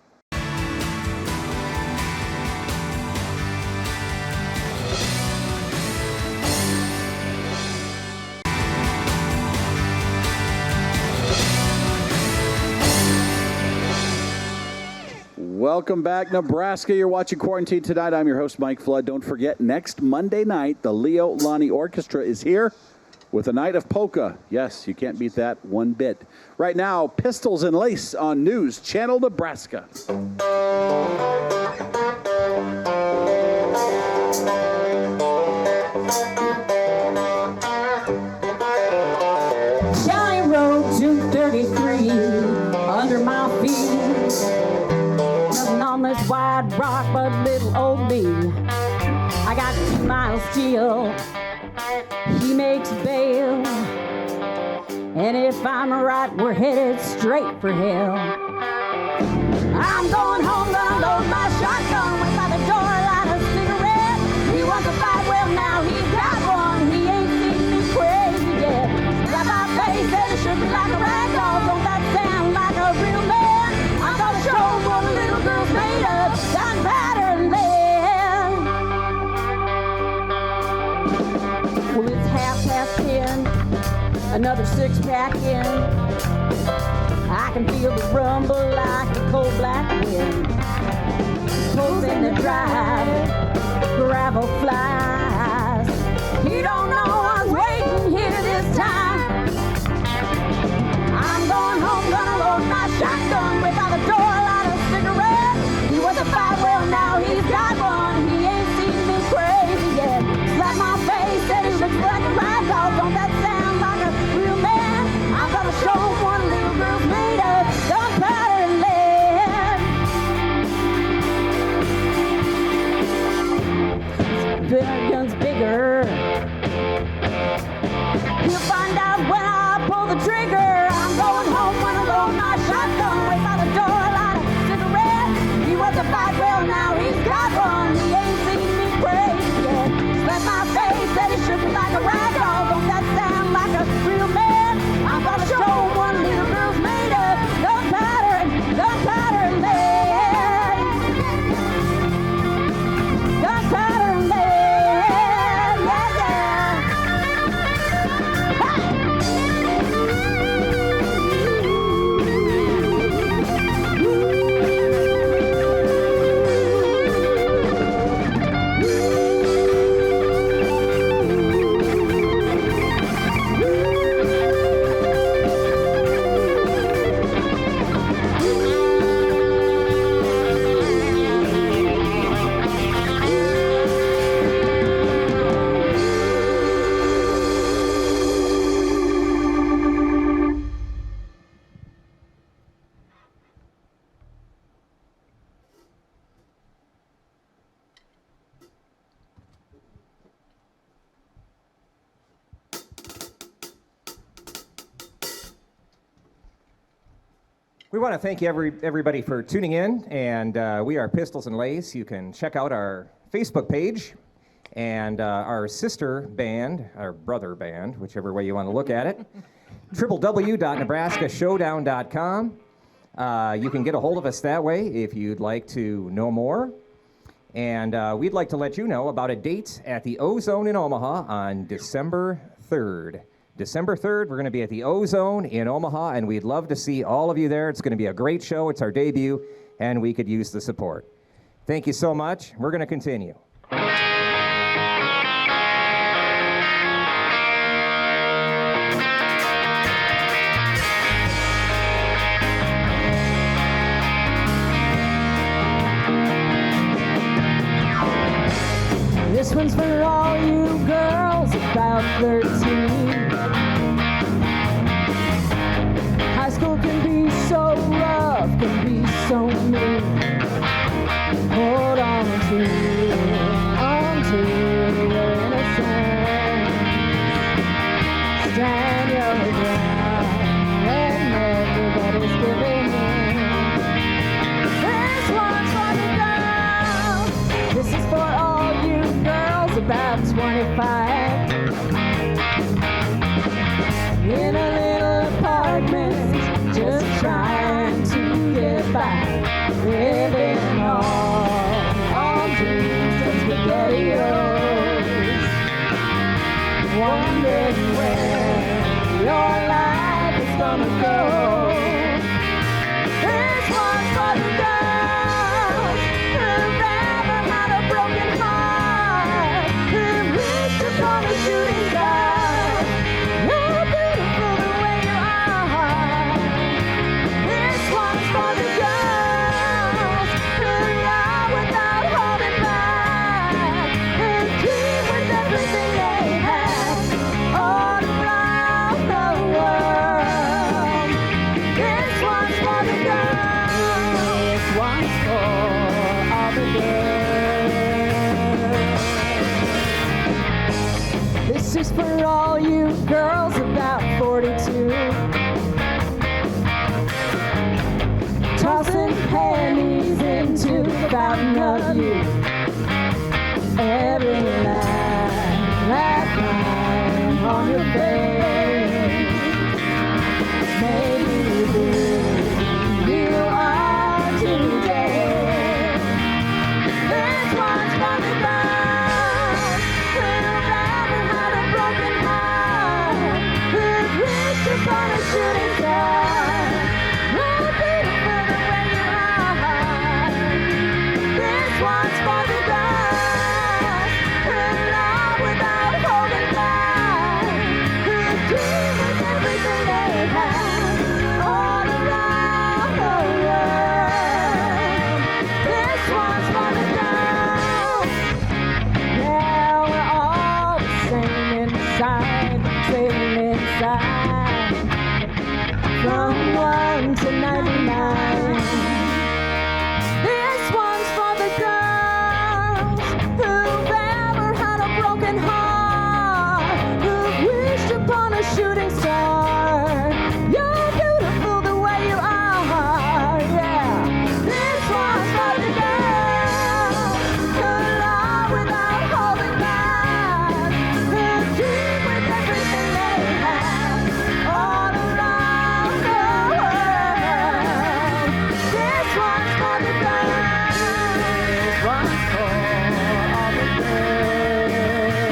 Welcome back, Nebraska. You're watching Quarantine Tonight. I'm your host, Mike Flood. Don't forget, next Monday night, the Leo Lonnie Orchestra is here with a night of polka. Yes, you can't beat that one bit. Right now, Pistols and Lace on News Channel Nebraska. County Road 233 under my feet. Nothing on this wide rock but little old me. I got 2 miles still. He makes bail. And if I'm right, we're headed straight for hell. I'm going home, gonna load my shotgun, wait by the door, light a cigarette. He wants to fight, well now he's got one. He ain't seen me crazy yet. Slap my face and it should be like a rag doll. Don't that sound like a real man? I'm gonna show him what a little girl's made of. Gunpowder and lead. Well, it's 10:30. Another 6-pack in. I can feel the rumble like a cold black wind. Closing the drive, gravel flies. You don't know I was waiting here this time. I'm going home, gonna load my shotgun, wait by the door, light a cigarette. He was a fight, well now he's got one. He ain't seen me crazy yet. Slap my face and he looks like a rag doll. Don't that sound like a real man? I'm gonna show him what a little girl's made of. Gunpowder and lead. Bigger gun's bigger. You'll find out when I pull the trigger. I'm going home when I load my shotgun. Wait by the door, light a cigarette. He was a fight, well now he's got one. He ain't seen me crazy yet. Slap my face, said he shook me like a rag doll. Don't that sound like a real man? I'm gonna show him what a little girl's made of. Gunpowder and lead. Gunpowder and lead. Yeah, yeah. We want to thank everybody for tuning in, and we are Pistols and Lace. You can check out our Facebook page and our sister band, our brother band, whichever way you want to look at it, www.nebraskashowdown.com. You can get a hold of us that way if you'd like to know more. And we'd like to let you know about a date at the Ozone in Omaha on December 3rd. December 3rd, we're going to be at the Ozone in Omaha, and we'd love to see all of you there. It's going to be a great show. It's our debut, and we could use the support. Thank you so much. We're going to continue. This one's for all you girls about 13. High school can be so rough, can be so mean. Hold on to your innocence. Stand your ground when everybody's giving in. This one's for the girls. This is for all you girls about 25. living on dreams and SpaghettiOs, wondering where your life is gonna go. This one's for the girls who've ever had a broken heart, who've wished upon a shooting star. You're beautiful the way you are. This one's for the girls who love without holding back, who dream with everything they have all around the world. This one's for the girls. This one's for all the girls. This is for all you girls about 42, tossing pennies into the fountain of youth. Every night, that line on your face, maybe who you are today. This one's for the girls who've ever had a broken heart, who've wished upon a shooting star. You're beautiful the way you are. This one's for the girls who love without holding back, who dream with everything they have all around the world. This one's for the girls. Yeah, we're all the same inside, same inside. From 1 to 99. This one's for the girls who've ever had a broken heart, who've wished upon a shooting star. You're beautiful the way you are, yeah. This one's for the girls who love without holding back, who dream with everything they have all around the world. This one's for the girls. This one's for all the girls.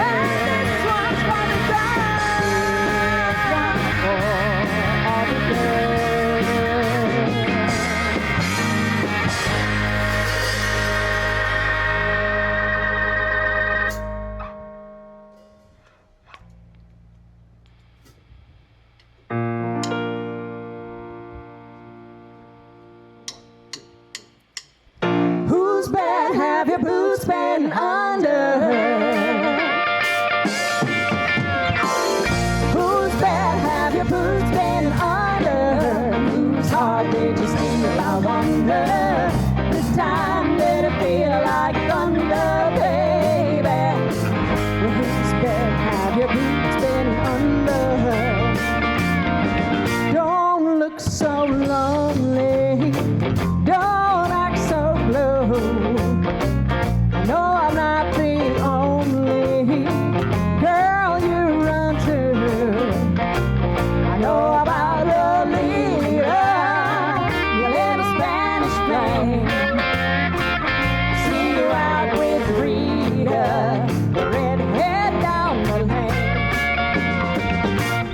And this one's for the girls. This one's for all the girls. Whose bed have your boots been under? Whose bed have your boots been under? Whose heart did you steal? I wonder. This time did it feel like thunder, baby? Whose bed have your boots been under? Don't look so lonely. Don't act so blue. I know I'm not the only girl you run to. I know about Lolita, your little Spanish flame. See you out with Rita, the redhead down the lane.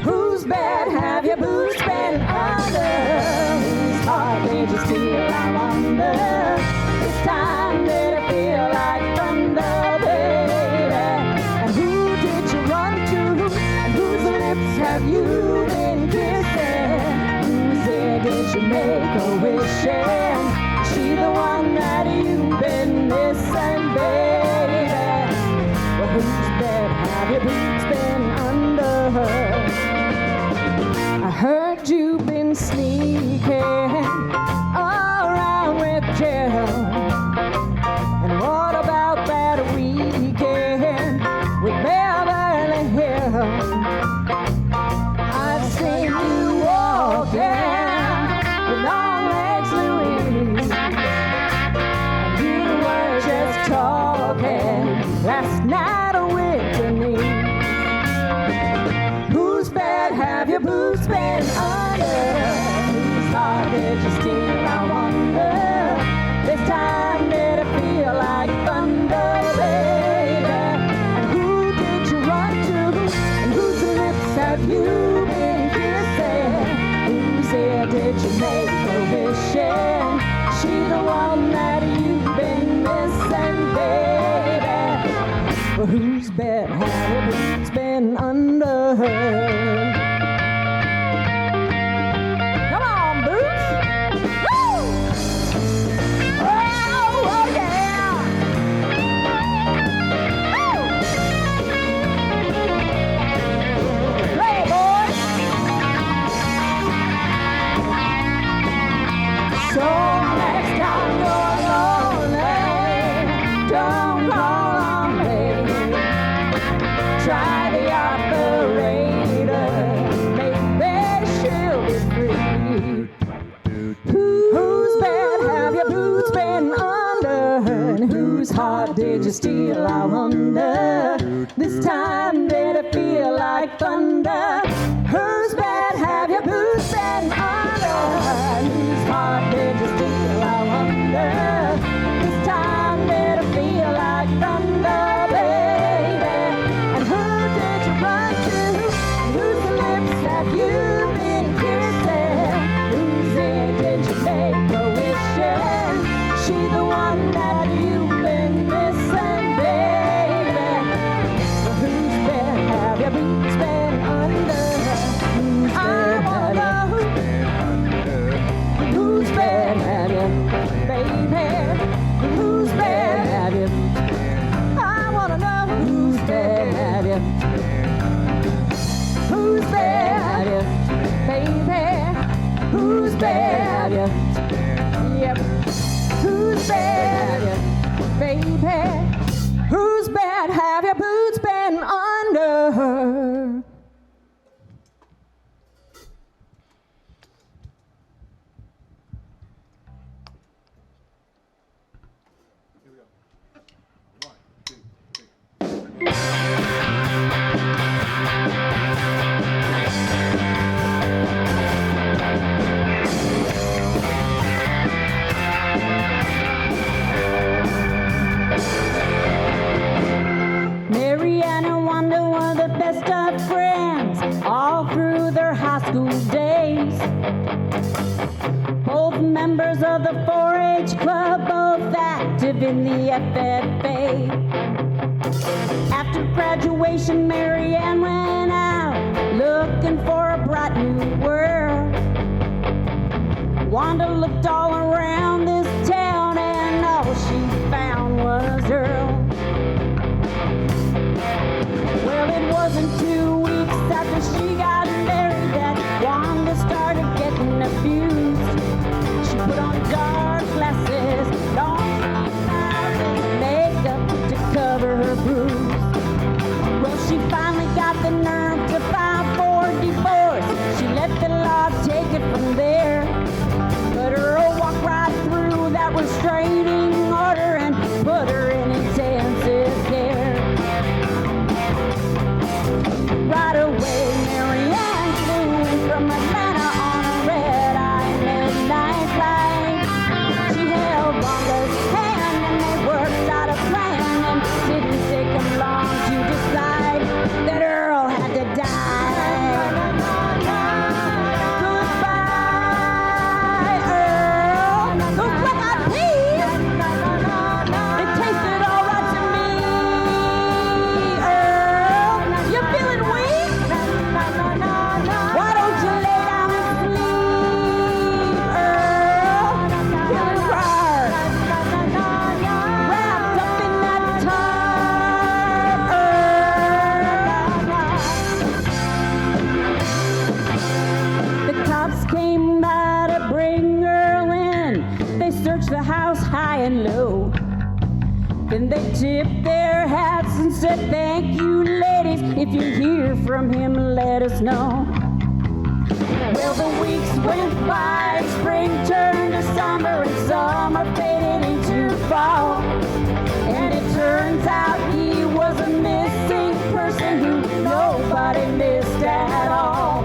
Whose bed have your boots been under? Whose heart did you steal? I wonder. This time did it feel like thunder, baby? And who did you run to? And whose lips have you been kissing? Whose ear did you make a wish in? Is she the one that you've been missing, baby? Well, whose bed have your boots been under? I heard you've been sneaking around with Jill. And what about that weekend with Beverly Hills? I've seen you walking with long legs, Louise. And you were just talking last night with Denise. Whose bed have your boots been under? Whose heart did you steal? I wonder. did you make her wishing? She the one that you've been missing, baby. But whose bed have your boots been under her? Come on, Boots! Woo! Oh yeah! Woo! Play, boy! So next time you're lonely, don't call on me. Try the operator, maybe she'll be free. Whose bed have your boots been under? And whose heart did you steal, I wonder? This time did it feel like thunder? Whose bed have your boots been under? And whose heart did you steal, I wonder? This time did it feel like thunder, baby? And who did you run to? Whose lips have you been kissing? Whose ear did you make her wishing? She the one that you've been missing, baby. But whose bed have your boots been under? Whose bed have you been under? Whose bed have you, baby? Whose bed have you? I wanna know whose bed have you? Whose bed have you, baby? Whose bed have you? Yep. Whose bed have you, baby? Whose bed have your boots been under? Mary and Wanda were the best of friends all through their high school days. Both members of the 4-H club, both active in the FFA. After graduation, Mary Ann went out looking for a bright new world. Wanda looked all around this town and all she found was Earl. Well, it wasn't 2 weeks after she got married that Wanda started getting abused. She put on dark glasses, long eyes, and makeup to cover her bruise. Well, she finally got the nerve to file for divorce. She let the law take it from there. But Earl walked right through that restraining order and put her in intensive care. Right away, Mary Ann flew in from Atlanta on a red-eye midnight flight. She held Wanda's hand and they worked out a plan, and didn't take them long to decide that Earl had to die. Goodbye, Earl. Those black-eyed peas, they tasted all right to me. Earl, you feeling weak? Why don't you lay down and sleep, Earl? Feeling hard, wrapped up in that tarp, Earl. The cops came by to bring Earl in. They searched the house high and low. Then they tipped their hats and said, "Thank you, ladies. If you hear from him, let us know." Well, the weeks went by, spring turned to summer, and summer faded into fall. And it turns out he was a missing person who nobody missed at all.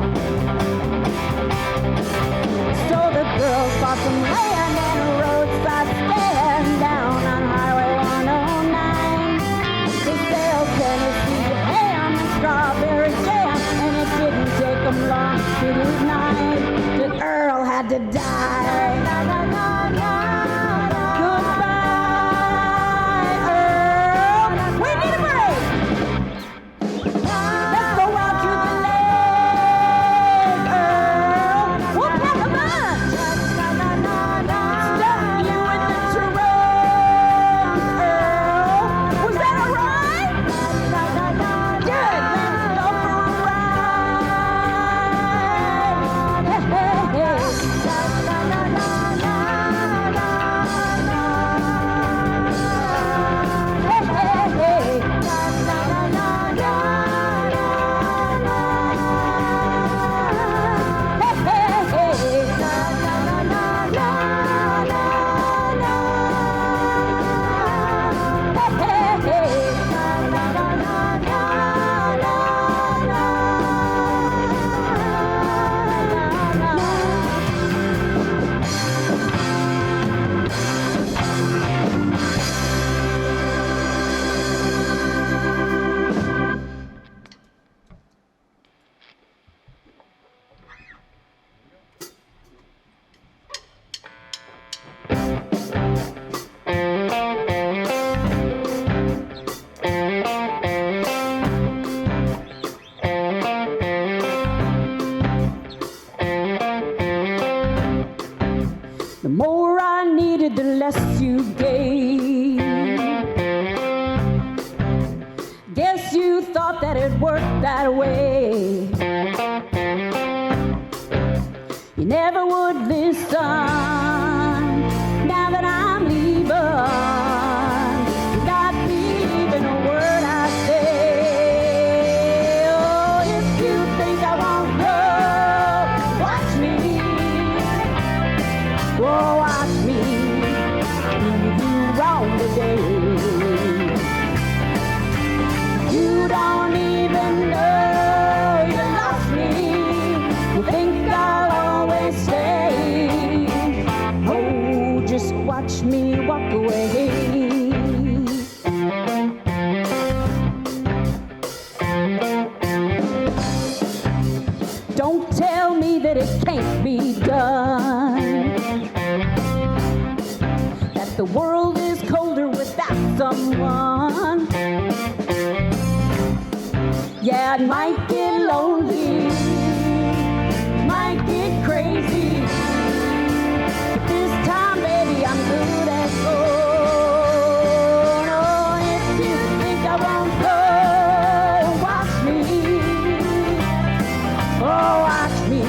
So the girls bought some land and a roadside stand down on Highway 109. They sailed Tennessee to ham and strawberry jam, and it didn't take them long to decide that Earl had to die. Goodbye, Earl. We need a break. Let's go out to the lake, Earl. We'll pack a lunch. Stuff you in the trunk, Earl. Was that all right? Good. Let's go for a ride. Hey, hey, hey. The more I needed, the less you gave. Guess you thought that it worked that way. You never would listen. Now that I'm leaving, you're not believing a word I say. Oh, if you think I won't go, watch me. Oh, watch me prove you wrong today. You don't even know you lost me. You think I'll always stay. Oh, just watch me walk away. Don't tell me that it can't be done. That the world is colder without someone. Yeah, it might get lonely, might get crazy. But this time, baby, I'm good at going. Oh, if you think I won't go, watch me. Oh, watch me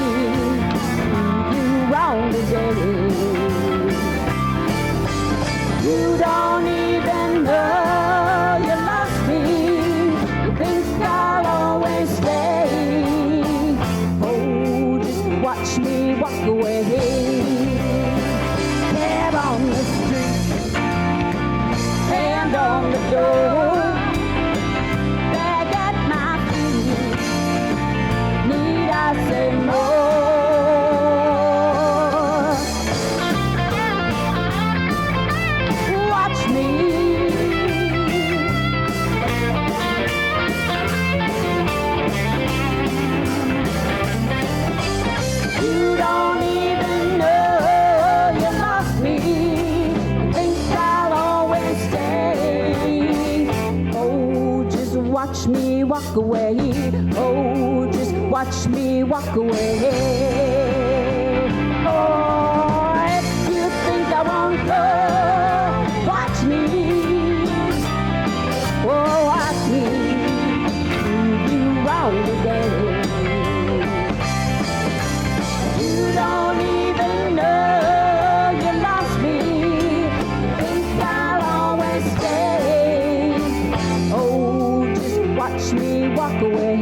prove you wrong today. You don't even know you lost me. You think I'll always stay. Oh, just watch me walk away. Cab on the street, hand on the door, bag at my feet. Need I say more? Watch me. You don't even know you lost me. Think I'll always stay. Oh, just watch me walk away. Oh, just watch me walk away. Oh, if you think I won't go, watch me. Oh, watch me prove you wrong today. You don't even know you lost me. Think I'll always stay. Oh, just watch me walk away.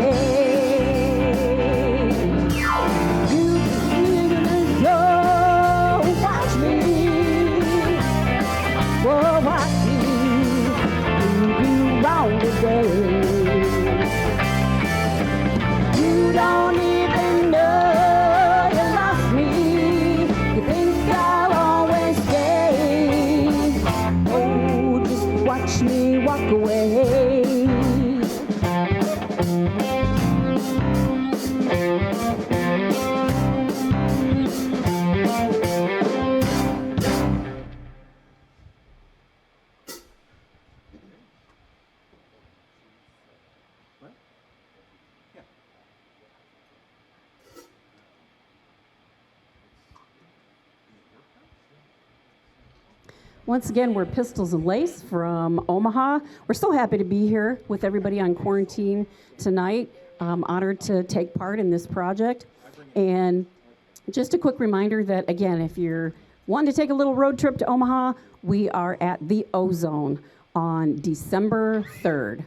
You Once again, we're Pistols and Lace from Omaha. We're so happy to be here with everybody on quarantine tonight. Honored to take part in this project. And just a quick reminder that, again, if you're wanting to take a little road trip to Omaha, we are at the Ozone on December 3rd.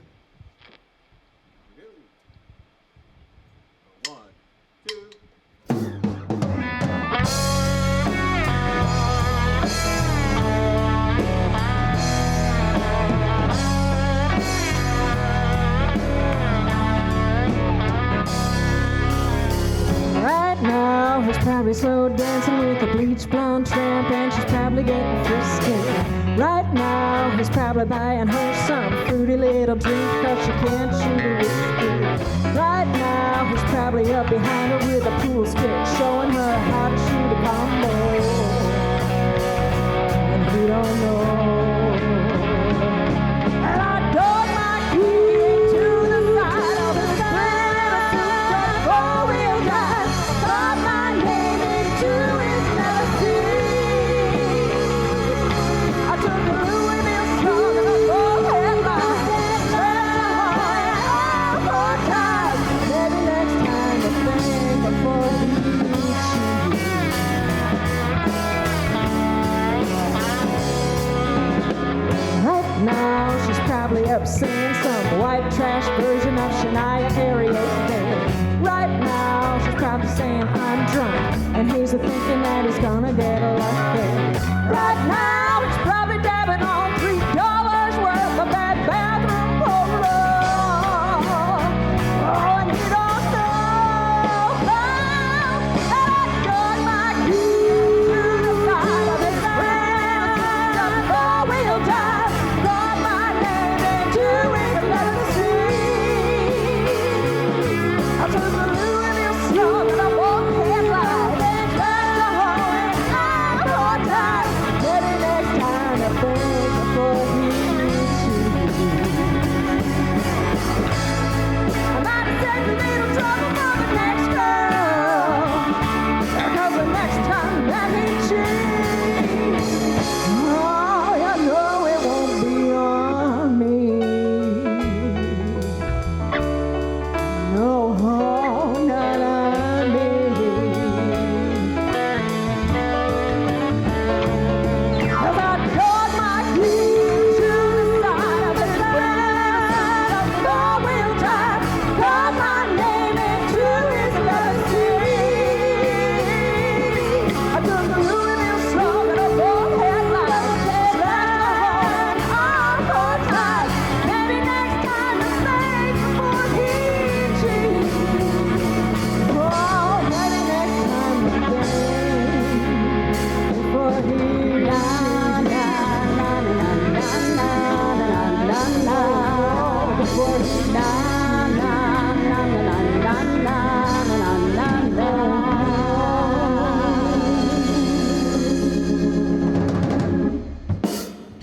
Right now, he's probably slow dancing with a bleach blonde tramp, and she's probably getting frisky. Right now, he's probably buying her some fruity little drink, cause she can't shoot a whiskey. Right now, he's probably up behind her with a pool stick, showing her how to shoot a combo. And we don't know. And I dug my key to the side of his little four-wheel drive, got my name into his melody. I took a Louisville slug and a bullhead line, all four times. Maybe next time to think before he eats you. Right now, she's probably up singing some white trash version of Shania karaoke. Right now, she's probably saying I'm drunk, and he's thinking that he's gonna get lucky. Right now, he's probably dabbing on $3 worth of that bathroom polo. Oh, and he don't know. And I got my key to the side of his four-wheel drive, got my name into his legacy. I took a Louisville slug and a bullhead line, tried to hold it all four times. Maybe next time I think before he eats you. I might take a little trouble for the next girl, because the next time that he cheats, oh, you know it won't be on me. No, not on me. 'Cause I got my key to the side of the four-wheel drive, got my name into his legacy. I took a Louisville slug and a bullhead line, slashed a hole all four times. Maybe next time to think before he cheats. Oh, maybe next time to think before he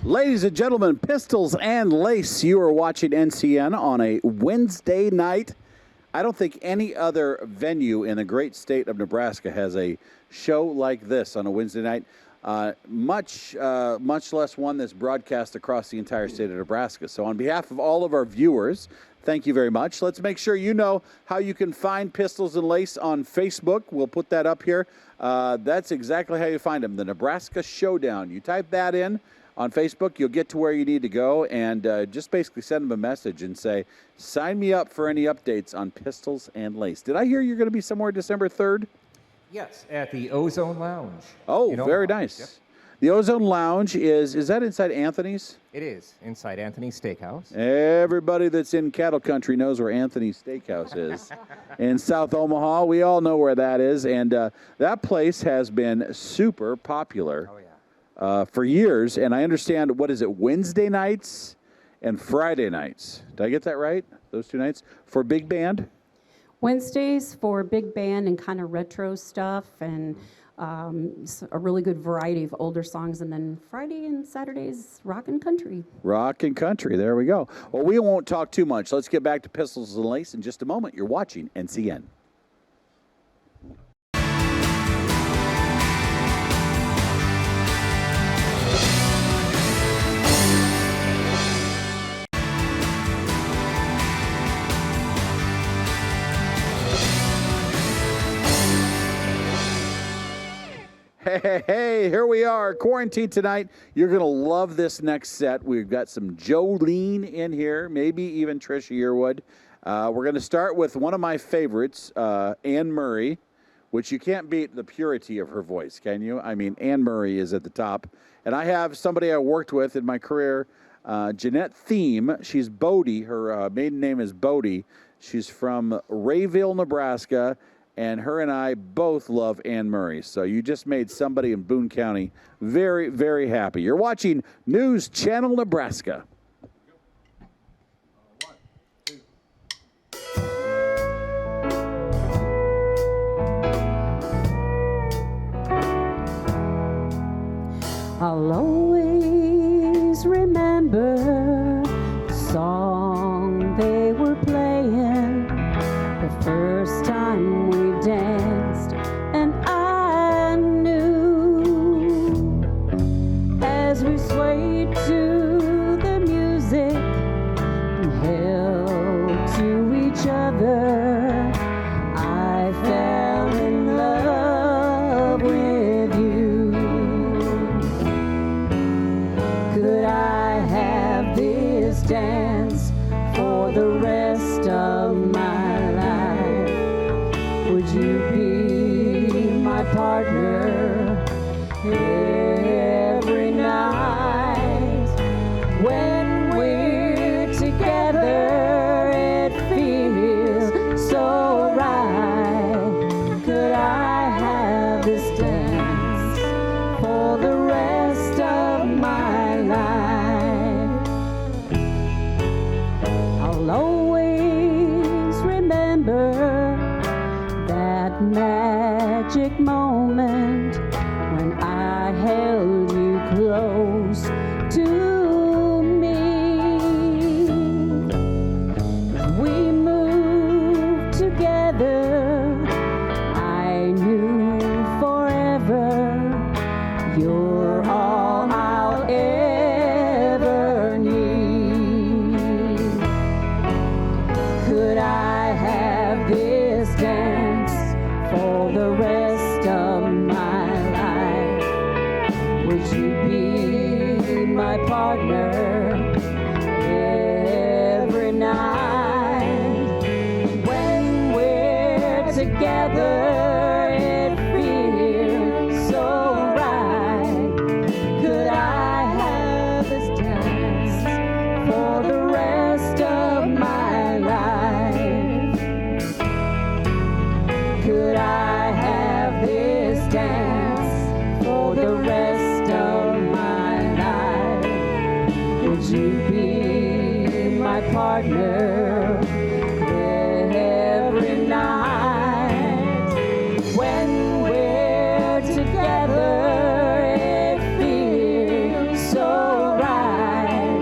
Ladies and gentlemen, Pistols and Lace, you are watching NCN on a Wednesday night. I don't think any other venue in the great state of Nebraska has a show like this on a Wednesday night, much less one that's broadcast across the entire state of Nebraska. So on behalf of all of our viewers, thank you very much. Let's make sure you know how you can find Pistols and Lace on Facebook. We'll put that up here. That's exactly how you find them, the Nebraska Showdown. You type that in on Facebook, you'll get to where you need to go, and just basically send them a message and say, sign me up for any updates on Pistols and Lace. Did I hear you're going to be somewhere December 3rd? Yes, at the Ozone Lounge. Oh, in very Omaha. nice. Yep. The Ozone Lounge is that inside Anthony's? It is inside Anthony's Steakhouse. Everybody that's in cattle country knows where Anthony's Steakhouse is. In South Omaha, we all know where that is, and that place has been super popular. Oh, yeah. For years, and I understand, what is it, Wednesday nights and Friday nights. Did I get that right? Those two nights? For big band? Wednesdays for big band and kind of retro stuff, and a really good variety of older songs. And then Friday and Saturdays, rock and country. Rock and country. There we go. Well, we won't talk too much. Let's get back to Pistols and Lace in just a moment. You're watching NCN. Hey, here we are, Quarantine Tonight. You're going to love this next set. We've got some Jolene in here, maybe even Trisha Yearwood. We're going to start with one of my favorites, Anne Murray, which you can't beat the purity of her voice, can you? I mean, Anne Murray is at the top. And I have somebody I worked with in my career, Jeanette Thiem. She's Bodie. Her maiden name is Bodie. She's from Rayville, Nebraska. And her and I both love Anne Murray. So you just made somebody in Boone County very, very happy. You're watching News Channel Nebraska. I'll always remember the song they were playing the first time we danced, and I knew as we swayed to the music and held to each other, I fell in love with you. Could I have this dance for the rest of my life? Would you be my partner every night? When we're together, it feels so right. Could I have this dance for the rest of my life? I'll always remember that magic moment when I held you close to me. As we moved together, I knew forever you're all I'll ever need. Could I have this dance for the rest of my life? Would you be my partner every night? When we're together, it feels so right. Could I have this dance for the rest of my life? Could I have this dance for the rest of my life? Would you be my partner every night? When we're together, it feels so right.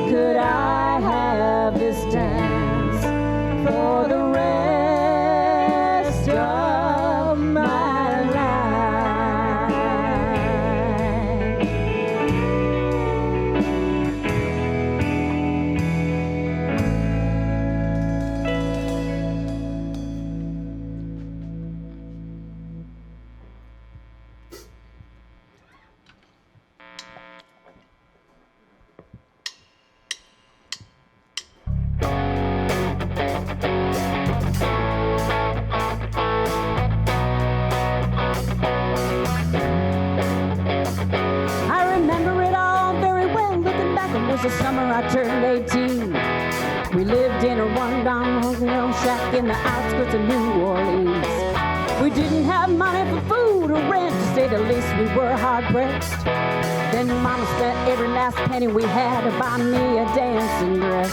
Could I have this dance for the rest of my life? I remember it all very well. Looking back, it was the summer I turned 18. We lived in a rundown hotel shack in the outskirts of New Orleans. We didn't have money for food or rent, to say the least. We were hard pressed. Then Mama spent every last penny we had to buy me a dancing dress.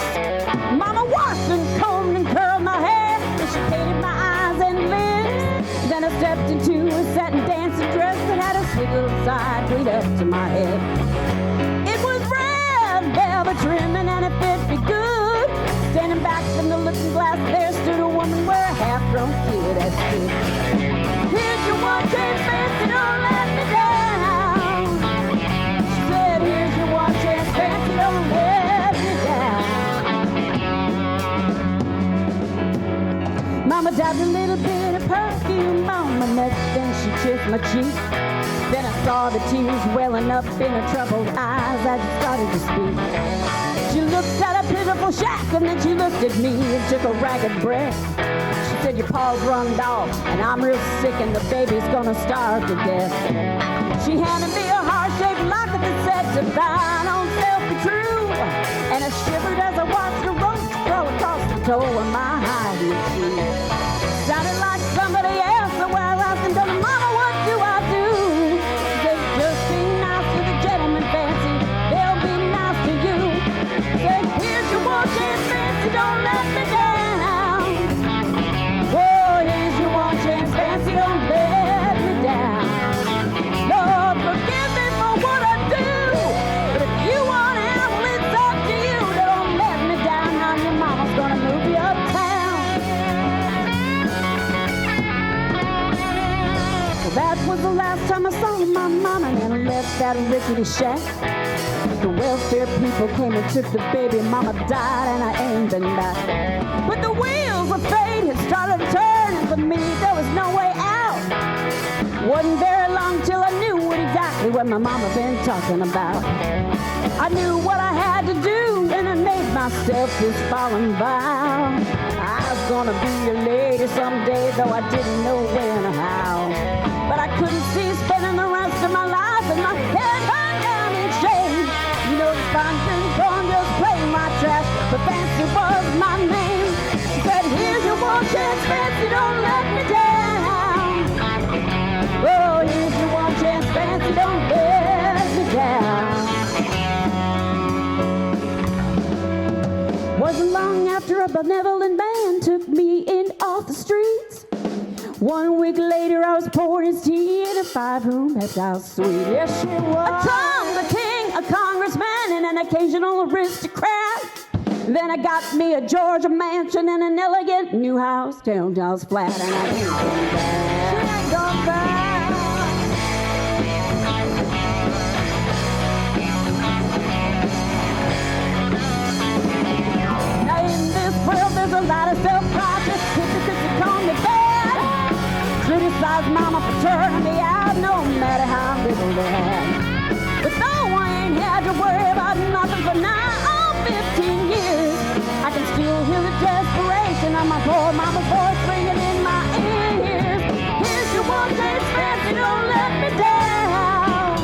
Mama washed and combed and curled my hair, and she painted my eyes and lips. Then I stepped into a satin dancing dress that had a sweet little side pleat up to my head. It was red velvet trimming and it fit me good. Standing back from the looking glass, there stood a woman where a half-grown kid had stood. Here's your one-chain fancy, don't let me down. She said, here's your one-chain fancy, don't let me down. Mama dabbed a little bit of perfume on my neck, then she kiss my cheek. Then I saw the tears welling up in her troubled eyes as she started to speak. She looked at a pitiful shack and then she looked at me and took a ragged breath. She said, your paws run off and I'm real sick and the baby's gonna starve to death. She handed me a heart-shaped locket that said to thine own self be true. And I shivered as I watched the roach crawl across the toe of my high-heel shoe. Sounded like somebody else, so I asked him, Mama, what do I do? She said, just be nice to the gentleman, Fancy. They'll be nice to you. Said, here's your war chance, Fancy, don't let me down. Oh, here's your war chance, Fancy, don't let me down. Lord, forgive me for what I do, but if you want out, it's up to you. Don't let me down, now your mama's gonna move you uptown. Well, that was the last time I saw my mama and I left that rickety shack. The welfare people came and took the baby, mama died and I ain't been back. But the wheels of fate had started to turn and for me there was no way out. Wasn't very long till I knew exactly what my mama been talking about. I knew what I had to do and I made myself this following vow. I was gonna be a lady someday, though I didn't know when or how. But I couldn't see spending the rest of my life with my head hung down in shame. You know the fine and corn just playing my trash, but Fancy was my name. She said, here's your one chance, Fancy, don't let me down. Oh, here's your one chance, Fancy, don't let me down. Wasn't long after a benevolent man took me in off the streets. 1 week later, I was pouring his tea in a 5-room house suite. Yes, she was. A Trump, a king, a congressman, and an occasional aristocrat. Then I got me a Georgia mansion and an elegant new house, townhouse flat, and I ain't going back. She ain't going back. Now in this world, there's a lot of self-righteous hypocrites that call me bad. Criticize mama for turning me out, no matter how little they had. But though I ain't had to worry about nothing for 15 years, I can still hear the desperation of my poor mama's voice ringing in my ears. Here's your one chance, Fancy, don't let me down.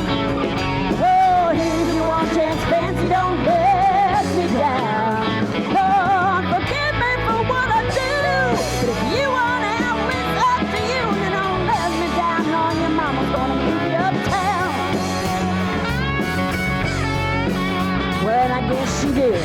Oh, here's your one chance, Fancy, don't let me down. Lord, forgive me for what I do, but if you want out, it's up to you. And don't let me down, knowing your mama's gonna move you uptown. Well, I guess she did.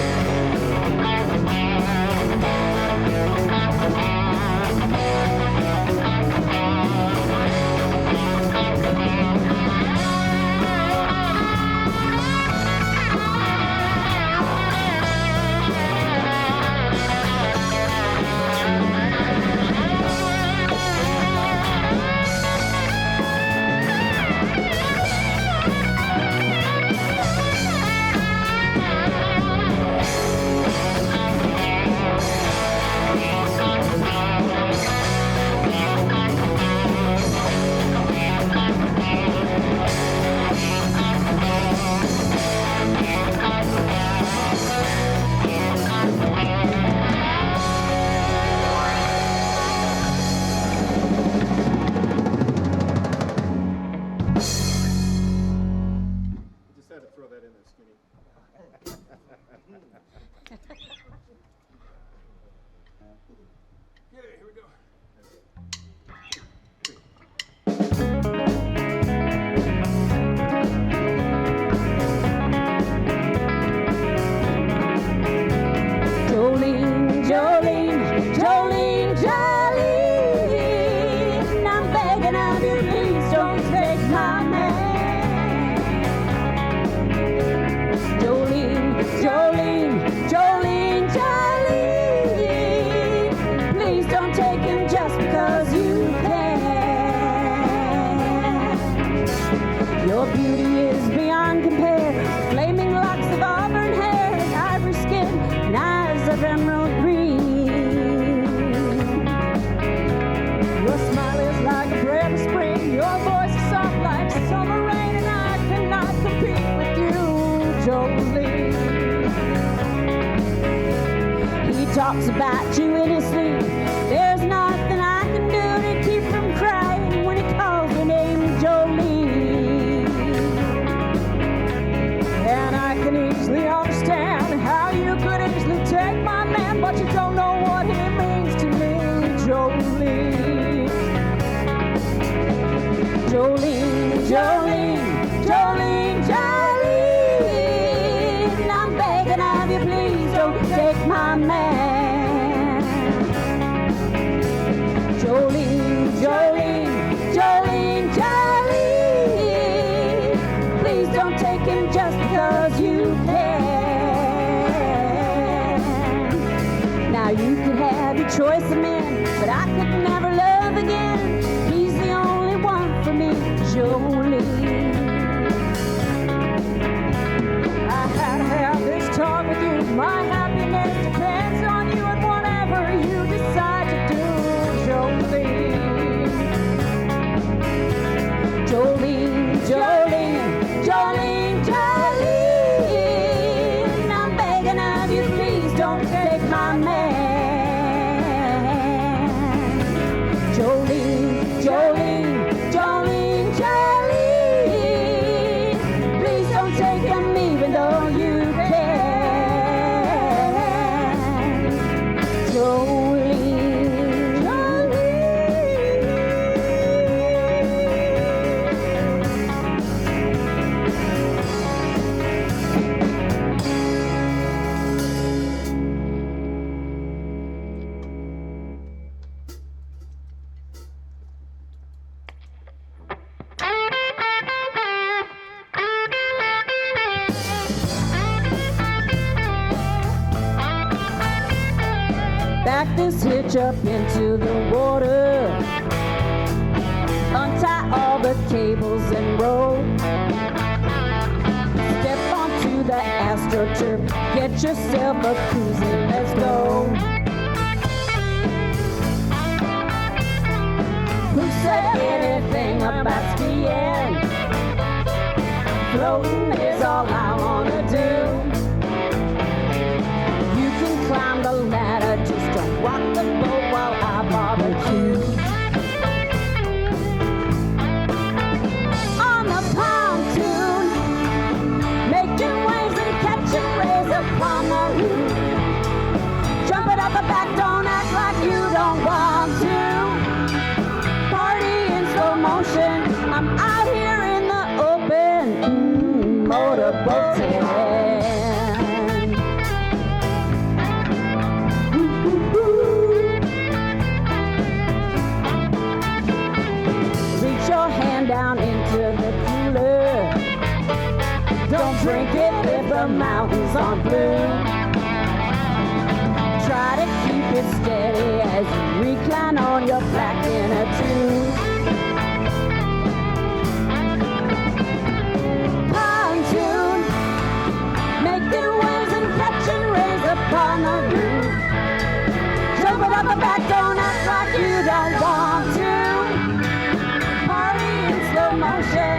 Your beauty is beyond compare. Flaming locks of auburn hair, ivory skin, and eyes of emerald green. Your smile is like a breath of spring. Your talks about you in his sleep. There's nothing I can do to keep from crying when he calls your name Jolene. And I can easily understand how you could easily take my man, but you don't know what he means to me, Jolene. Jolene, Jolene, Jolene, Jolene. I'm begging of you, please don't take my man. Jolene, Jolene, Jolene, Jolene. Please don't take him just because you can. Now you could have your choice of men, but I could never love again. He's the only one for me, Jolene. I had to have this talk with you. My happiness depends on you and whatever you decide to do, Jolene. Jolene, Jolene, Jolene, Jolene. I'm begging of you, please don't take my man. Jolene, Jolene, Jolene, Jolene. Please don't take him even though you can. Jolene, back this hitch up into the water. Untie all the cables and roll. Step onto the AstroTurf. Get yourself a cruising. Let's go. Who said anything about skiing? Floating is all I wanna do. You can climb the ladder, just don't rock the boat while I barbecue. On the pontoon, making waves and catching rays upon the roof. Jumping out the back, don't act like you don't want to. Party in slow motion, I'm out here in the open, motorboating. Reach your hand down into the cooler. Don't drink it if the mountains aren't blue. Try to keep it steady as you recline on your back in a tube. Pontoon, making waves and catching rays upon the roof. Jumping up the back, don't act like you don't want to. Party in slow motion,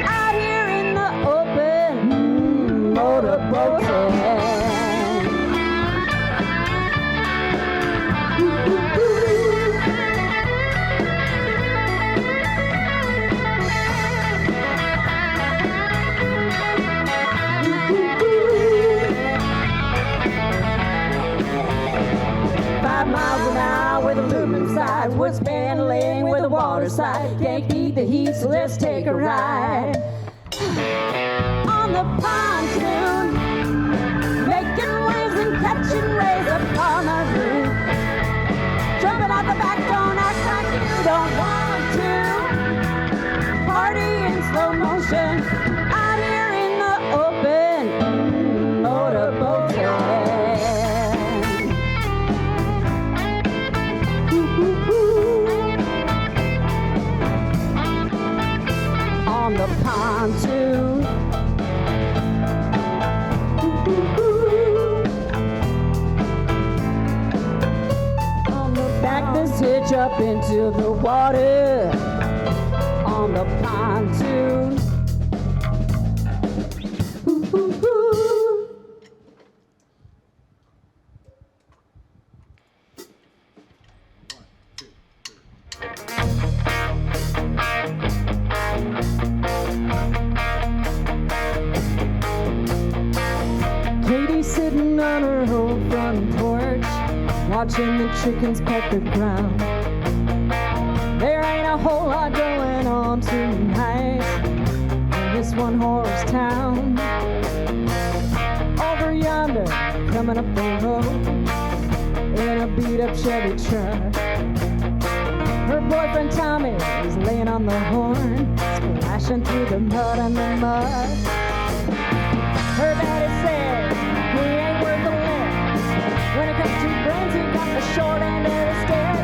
out here in the open, motorboating. With a looming sides, wood span laying with the water side. Can't beat the heat, so let's take a ride. On the pontoon, making waves and catching rays upon the roof. Jumping out the back, don't act like you don't want to. Party in slow motion, out here in the open, motorboating. On the pontoon, back this hitch up into the water. On the pontoon. watching the chickens peck the ground. There ain't a whole lot going on tonight in this one-horse town. Over yonder, coming up the road in a beat-up Chevy truck, her boyfriend Tommy is laying on the horn, splashing through the mud and the mud. Her daddy says he ain't worth a lick. When it comes to brains, he got the short end of the stick.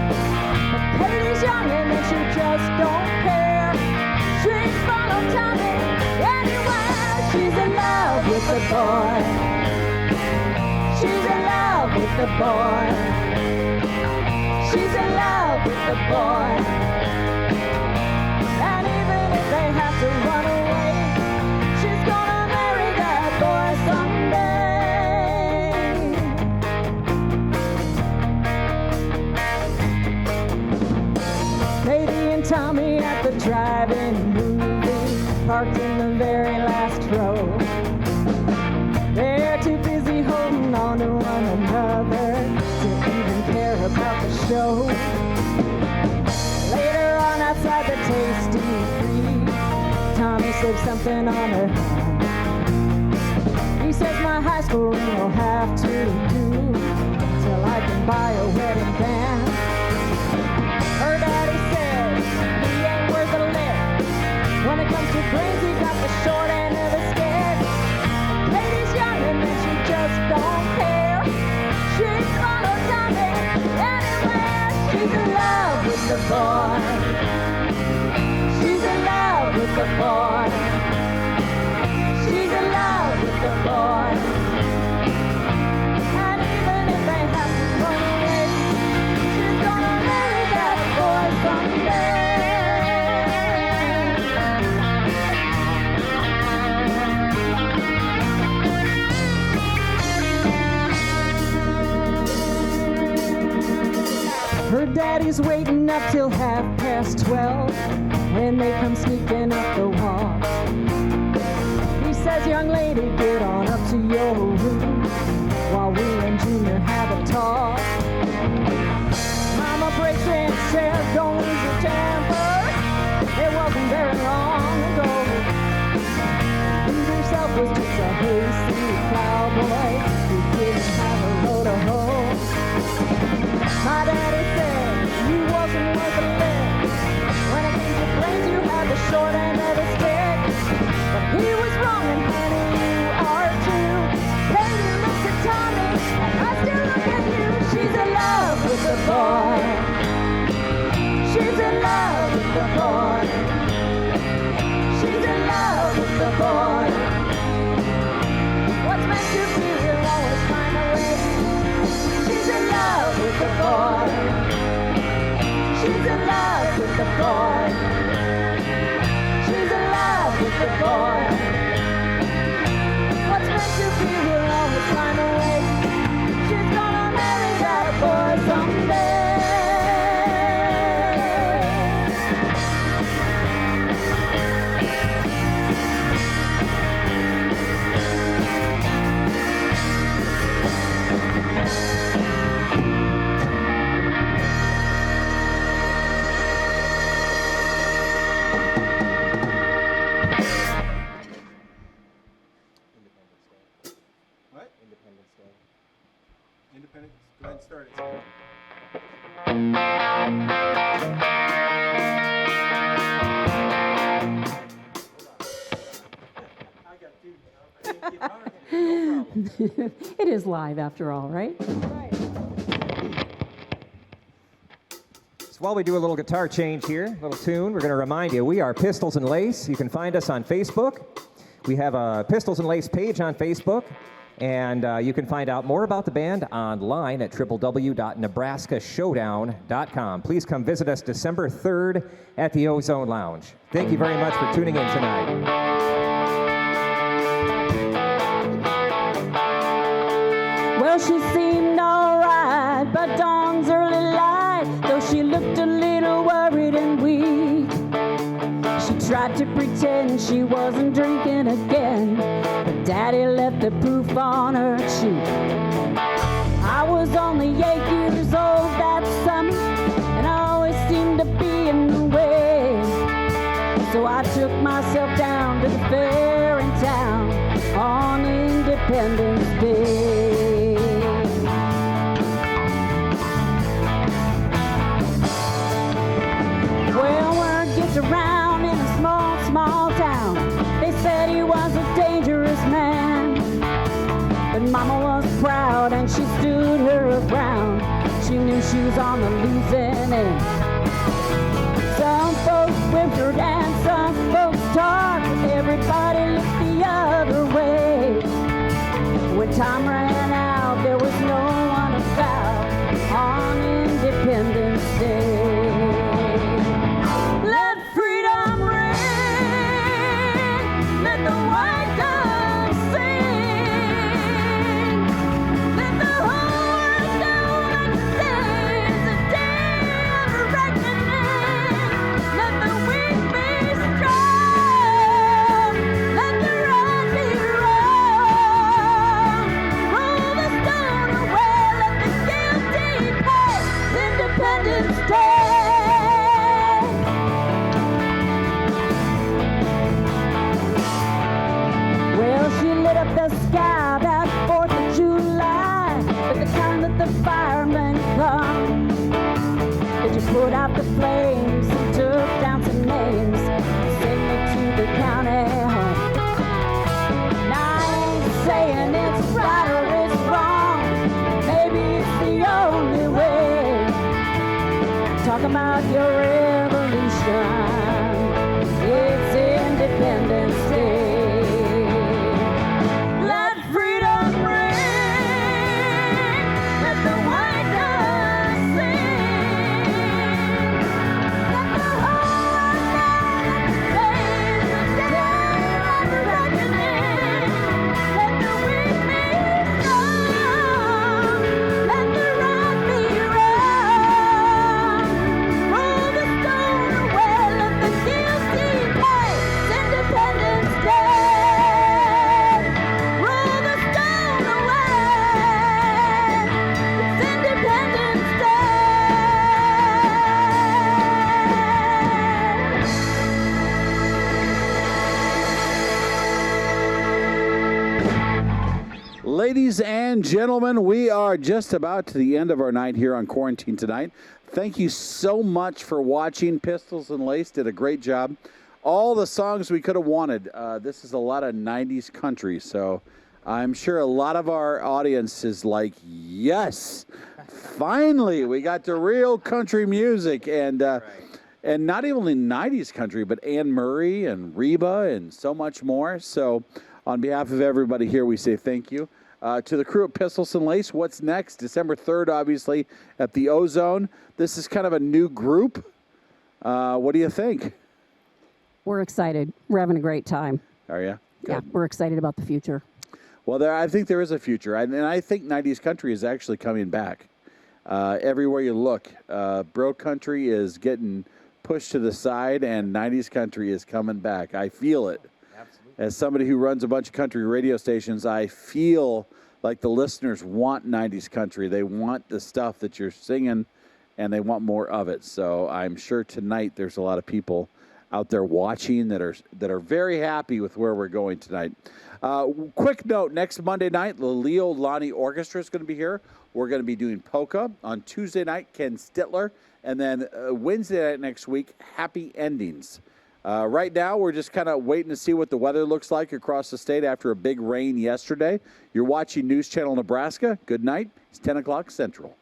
But Katie's young and she just don't care. She's followed Tommy anywhere. She's in love with the boy. She's in love with the boy. She's in love with the boy. And even if they have to run away, she's gonna marry that boy someday. Katie and Tommy at the drive-in movie, parked in the very last row. They're too busy holding on to one another to even care about the show. Later on outside the Tasty Freeze, Tommy slipped something on her hand. He says my high school ring will have to do till I can buy a wedding band. Her daddy says he ain't worth a lick. When it comes to brains, he got the short end of the stick. Katie's young and she just don't care. She's followed Tommy anywhere. She's in love with the boy. She's in love with the boy. She's in love with the boy. And even if they have to run away, she's gonna marry that boy someday. Her daddy's waiting up till 12:30 when they come sneaking up the wall. He says, young lady, get on up to your room while we and Junior have a talk. Mama breaks in, says, don't lose your temper. It wasn't very long ago. He himself was just a hayseed plowboy who didn't have a load of hoe. My daddy said you wasn't worth a lick. When it came to brains, you had the short end of the stick. But he was wrong, and honey, you are too. Katie looks at Tommy, and I still look at you. She's in love with the boy. She's in love with the boy. She's in love with the boy. What's meant to be will always find a way. She's in love with the boy. She's in love with the boy. She's in love with the boy. What's meant to be will always find a way. She's gonna marry that boy someday. Independence. Go ahead and start it. It is live after all, right? So while we do a little guitar change here, a little tune, we're going to remind you, we are Pistols and Lace. You can find us on Facebook. We have a Pistols and Lace page on Facebook. And you can find out more about the band online at www.nebraskashowdown.com. Please come visit us December 3rd at the Ozone Lounge. Thank you very much for tuning in tonight. Well, she seemed alright, but Dawn's early light, though she looked a little worried and weak. She tried to pretend she wasn't drinking again, but Daddy left the proof on her cheek. I was only 8 years old that summer, and I always seemed to be in the way. So I took myself down to the fair in town on Independence Day. Well, word gets around in a small, small town. They said he was a dangerous man. But Mama was proud and she stood her ground. She knew she was on the losing end. Some folks whispered and some folks talked. Everybody looked the other way. When time ran out, there was no one about on Independence Day. Let freedom ring, let the white dove sing, let the whole world know that today is a day of reckoning. Let the weak be strong, let the right be wrong. Roll the stone away, let the guilty pay. Independence Day. Well, she lit up the sky that 4th of July, but the kind that the firemen come. They just put out the flames and took down some names, sent me to the county home. Now I ain't saying it's right or it's wrong, maybe it's the only way. Talk about your revolution, it's Independence Day. Let freedom ring, let the white dove sing, let the whole world know that today's the day of reckoning. Let the weak be strong, let the right be wrong. Roll the stone away, let the guilty pay. It's Independence Day. Roll the stone away. It's Independence Day. Ladies and gentlemen, we are just about to the end of our night here on Quarantine Tonight. Thank you so much for watching. Pistols and Lace did a great job. All the songs we could have wanted. This is a lot of 90s country, so I'm sure a lot of our audience is like, yes, finally, we got to real country music. And not only 90s country, but Anne Murray and Reba and so much more. So on behalf of everybody here, we say thank you. To the crew at Pistols and Lace, what's next? December 3rd, obviously, at the Ozone. This is kind of a new group. What do you think? We're excited. We're having a great time. Are you? Yeah, we're excited about the future. Well, I think there is a future. And I think 90s country is actually coming back. Everywhere you look, bro country is getting pushed to the side, and 90s country is coming back. I feel it. As somebody who runs a bunch of country radio stations, I feel like the listeners want 90s country. They want the stuff that you're singing, and they want more of it. So I'm sure tonight there's a lot of people out there watching that are very happy with where we're going tonight. Quick note, next Monday night, the Leo Lonnie Orchestra is going to be here. We're going to be doing polka. On Tuesday night, Ken Stittler. And then Wednesday night next week, Happy Endings. Right now, we're just kind of waiting to see what the weather looks like across the state after a big rain yesterday. You're watching News Channel Nebraska. Good night. It's 10 o'clock Central.